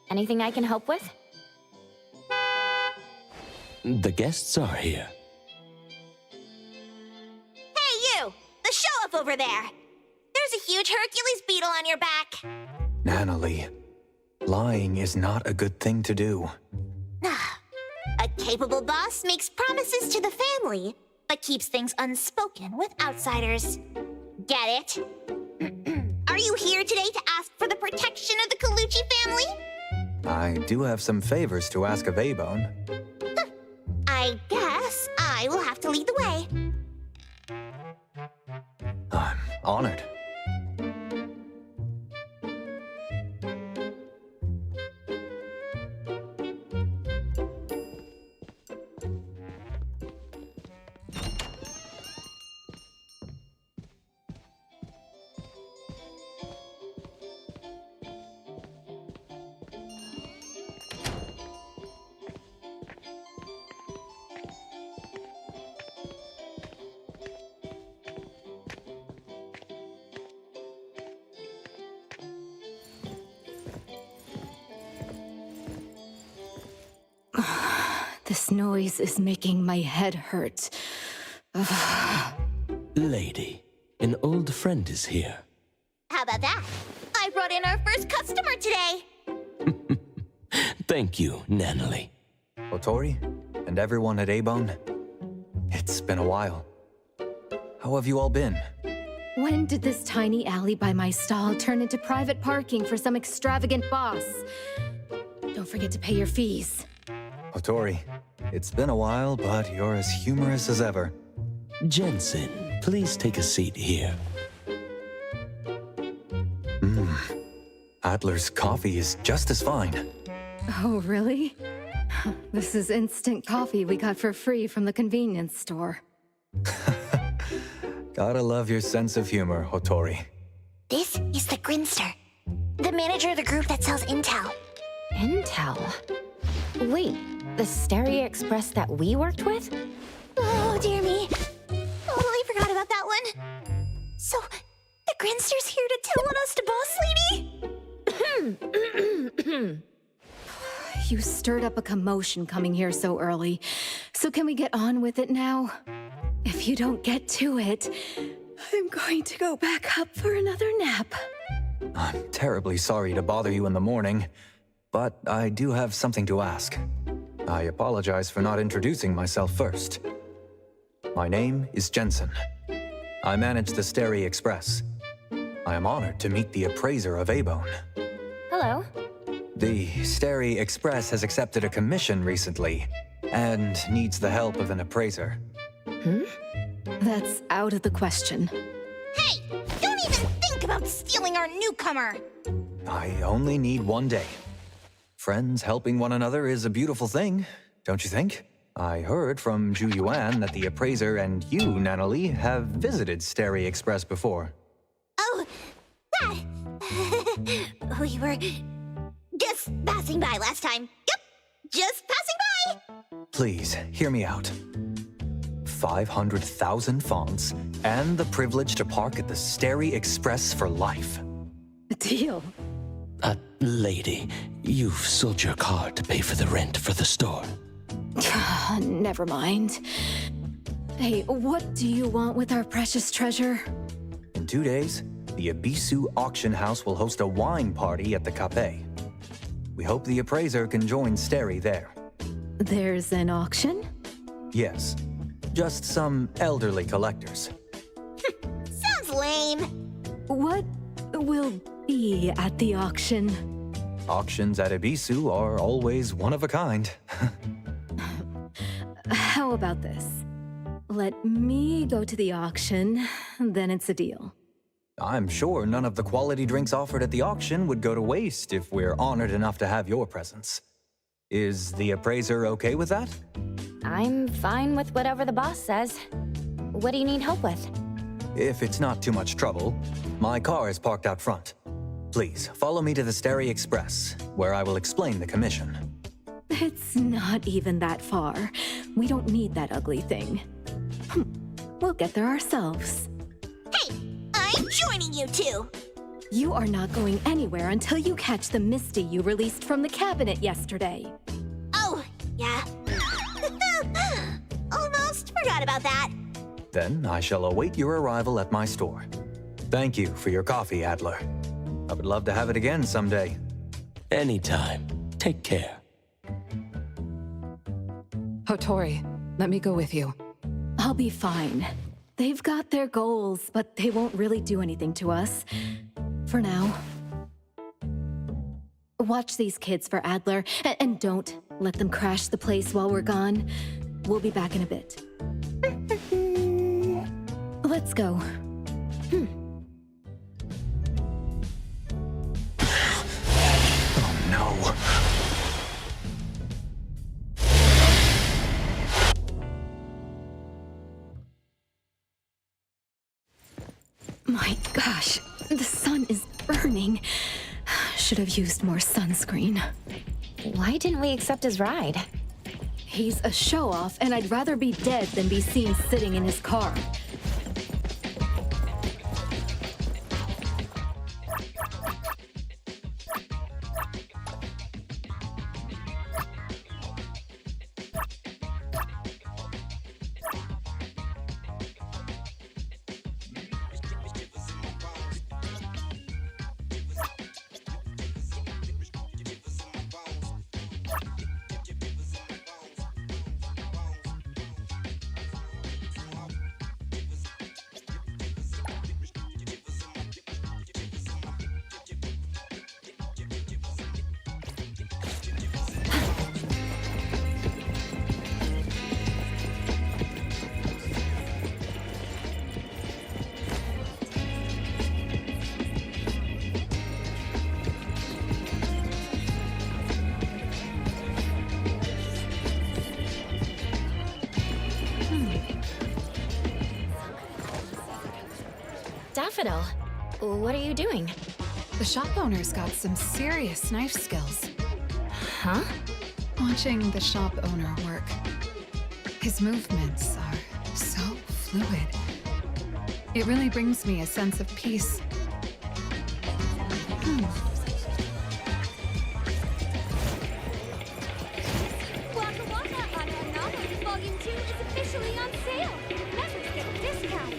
Anything I can help with? The guests are here. Hey, you! The show-off over there! There's a huge Hercules beetle on your back. Natalie, lying is not a good thing to do. A capable boss makes promises to the family, but keeps things unspoken with outsiders. Get it? Are you here today to ask for the protection of the Colucci family? I do have some favors to ask of A-Bone. I guess I will have to lead the way. I'm honored. This noise is making my head hurt. Lady, an old friend is here. How about that? I brought in our first customer today. Thank you, Natalie. Otori, and everyone at A-Bone, it's been a while. How have you all been? When did this tiny alley by my stall turn into private parking for some extravagant boss? Don't forget to pay your fees. Otori, it's been a while, but you're as humorous as ever. Jensen, please take a seat here. Adler's coffee is just as fine. Oh, really? This is instant coffee we got for free from the convenience store. Gotta love your sense of humor, Otori. This is the Grinster, the manager of the group that sells intel. Intel? Wait, the Stereo Express that we worked with? Oh, dear me. Totally forgot about that one. So, the Grinster's here to tell on us to Boss Lady? You stirred up a commotion coming here so early. So can we get on with it now? If you don't get to it, I'm going to go back up for another nap. I'm terribly sorry to bother you in the morning, but I do have something to ask. I apologize for not introducing myself first. My name is Jensen. I manage the Stereo Express. I am honored to meet the appraiser of Abone. Hello. The Stary Express has accepted a commission recently, and needs the help of an appraiser. That's out of the question. Hey! Don't even think about stealing our newcomer! I only need 1 day. Friends helping one another is a beautiful thing, don't you think? I heard from Zhu Yuan that the appraiser and you, Nanalie, have visited Stary Express before. Oh, that... we were just passing by last time. Yep, just passing by. Please, hear me out. 500,000 fonts, and the privilege to park at the Stary Express for life. Deal. Lady, you've sold your car to pay for the rent for the store. Never mind. Hey, what do you want with our precious treasure? In 2 days, the Abisu auction house will host a wine party at the Cafe. We hope the appraiser can join Stary there. There's an auction? Yes, just some elderly collectors. Sounds lame. What will be at the auction? Auctions at Abisu are always one of a kind. How about this? Let me go to the auction, then it's a deal. I'm sure none of the quality drinks offered at the auction would go to waste if we're honored enough to have your presence. Is the appraiser okay with that? I'm fine with whatever the boss says. What do you need help with? If it's not too much trouble, my car is parked out front. Please, follow me to the Stary Express, where I will explain the commission. It's not even that far. We don't need that ugly thing. We'll get there ourselves. Hey, I'm joining you two. You are not going anywhere until you catch the Misty you released from the cabinet yesterday. Oh, yeah. Almost forgot about that. Then I shall await your arrival at my store. Thank you for your coffee, Adler. I would love to have it again someday. Anytime. Take care. Hotori, let me go with you. I'll be fine. They've got their goals, but they won't really do anything to us. For now. Watch these kids for Adler, and don't let them crash the place while we're gone. We'll be back in a bit. Let's go. Oh no. My gosh, the sun is burning. Should have used more sunscreen. Why didn't we accept his ride? He's a show-off, and I'd rather be dead than be seen sitting in his car. Daffodil, what are you doing? The shop owner's got some serious knife skills. Huh? Watching the shop owner work. His movements are so fluid. It really brings me a sense of peace. Waka Waka on Anomaly Volume 2 is officially on sale. Members get a discount.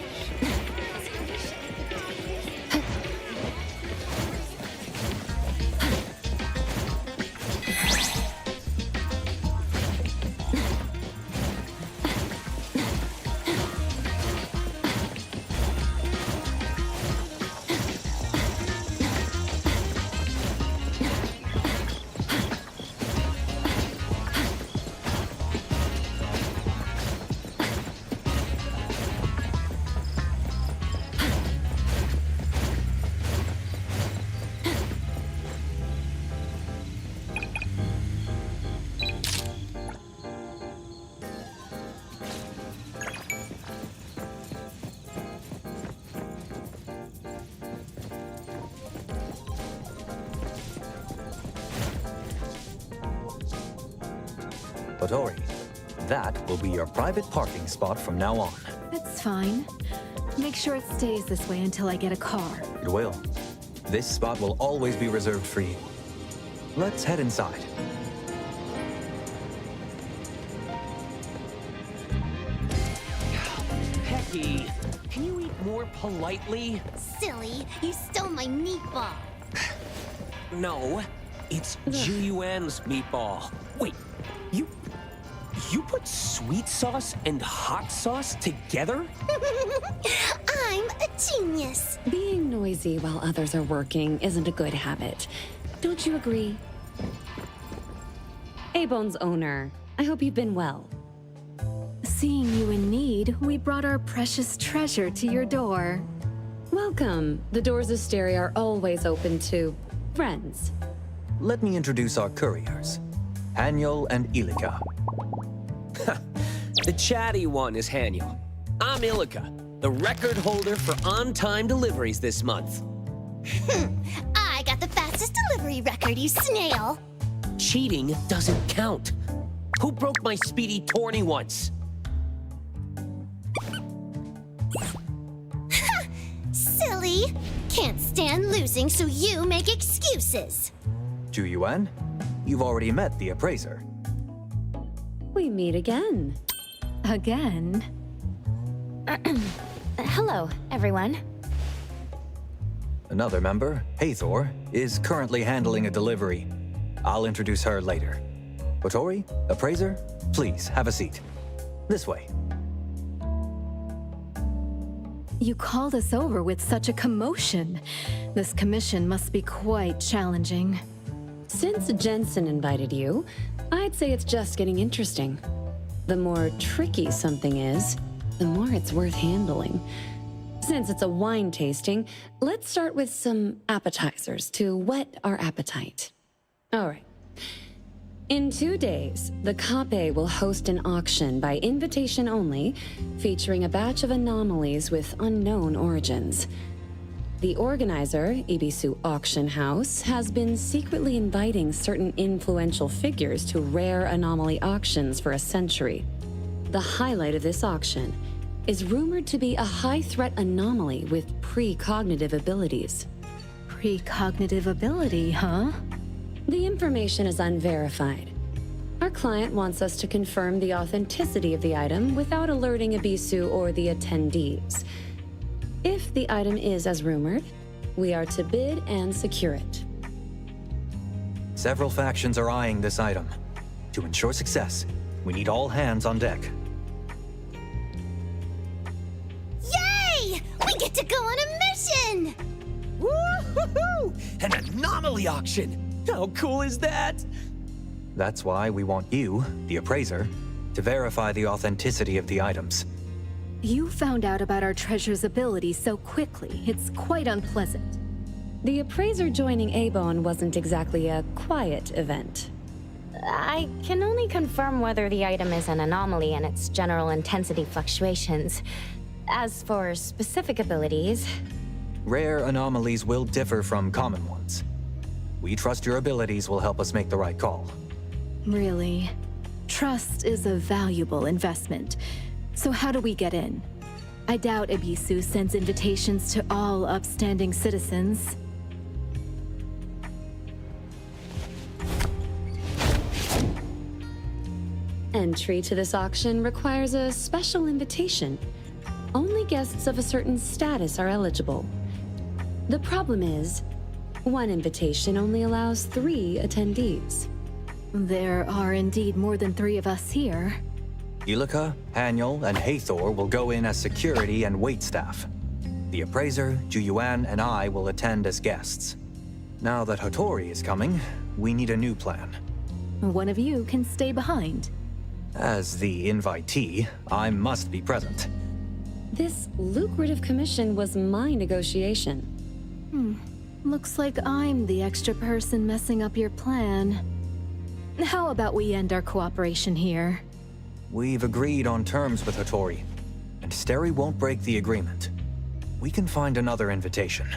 Hotori, that will be your private parking spot from now on. It's fine. Make sure it stays this way until I get a car. It will. This spot will always be reserved for you. Let's head inside. Pecky, can you eat more politely? Silly, you stole my meatball. No, it's Juyuan's meatball. Wait, you put sweet sauce and hot sauce together? I'm a genius. Being noisy while others are working isn't a good habit. Don't you agree? A-Bone's owner, I hope you've been well. Seeing you in need, we brought our precious treasure to your door. Welcome. The doors of Stereo are always open to friends. Let me introduce our couriers, Haniel and Ilika. The chatty one is Haniel. I'm Ilika, the record holder for on-time deliveries this month. I got the fastest delivery record, you snail. Cheating doesn't count. Who broke my speedy tourney once? Silly. Can't stand losing, so you make excuses. Juyuan, you've already met the appraiser. We meet again. Again? Hello, everyone. Another member, Hathor, is currently handling a delivery. I'll introduce her later. Hotori, appraiser, please have a seat. This way. You called us over with such a commotion. This commission must be quite challenging. Since Jensen invited you, I'd say it's just getting interesting. The more tricky something is, the more it's worth handling. Since it's a wine tasting, let's start with some appetizers to whet our appetite. All right. In 2 days, the Kape will host an auction by invitation only, featuring a batch of anomalies with unknown origins. The organizer, Ibisu Auction House, has been secretly inviting certain influential figures to rare anomaly auctions for a century. The highlight of this auction is rumored to be a high-threat anomaly with precognitive abilities. Precognitive ability, huh? The information is unverified. Our client wants us to confirm the authenticity of the item without alerting Ibisu or the attendees. If the item is as rumored, we are to bid and secure it. Several factions are eyeing this item. To ensure success, we need all hands on deck. Yay! We get to go on a mission! Woo-hoo-hoo! An anomaly auction! How cool is that? That's why we want you, the appraiser, to verify the authenticity of the items. You found out about our treasure's ability so quickly. It's quite unpleasant. The appraiser joining A-Bone wasn't exactly a quiet event. I can only confirm whether the item is an anomaly and its general intensity fluctuations. As for specific abilities... Rare anomalies will differ from common ones. We trust your abilities will help us make the right call. Really? Trust is a valuable investment. So how do we get in? I doubt Ibisu sends invitations to all upstanding citizens. Entry to this auction requires a special invitation. Only guests of a certain status are eligible. The problem is, one invitation only allows 3 attendees. There are indeed more than 3 of us here. Ilika, Haniel, and Hathor will go in as security and wait staff. The appraiser, Juyuan, and I will attend as guests. Now that Hotori is coming, we need a new plan. One of you can stay behind. As the invitee, I must be present. This lucrative commission was my negotiation. Looks like I'm the extra person messing up your plan. How about we end our cooperation here? We've agreed on terms with Hotori, and Steri won't break the agreement. We can find another invitation.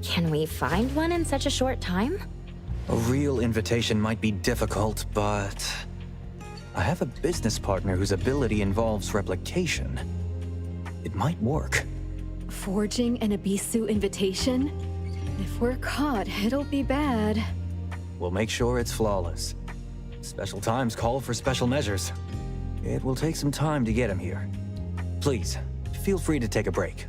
Can we find one in such a short time? A real invitation might be difficult, but... I have a business partner whose ability involves replication. It might work. Forging an Abisu invitation? If we're caught, it'll be bad. We'll make sure it's flawless. Special times call for special measures. It will take some time to get him here. Please, feel free to take a break.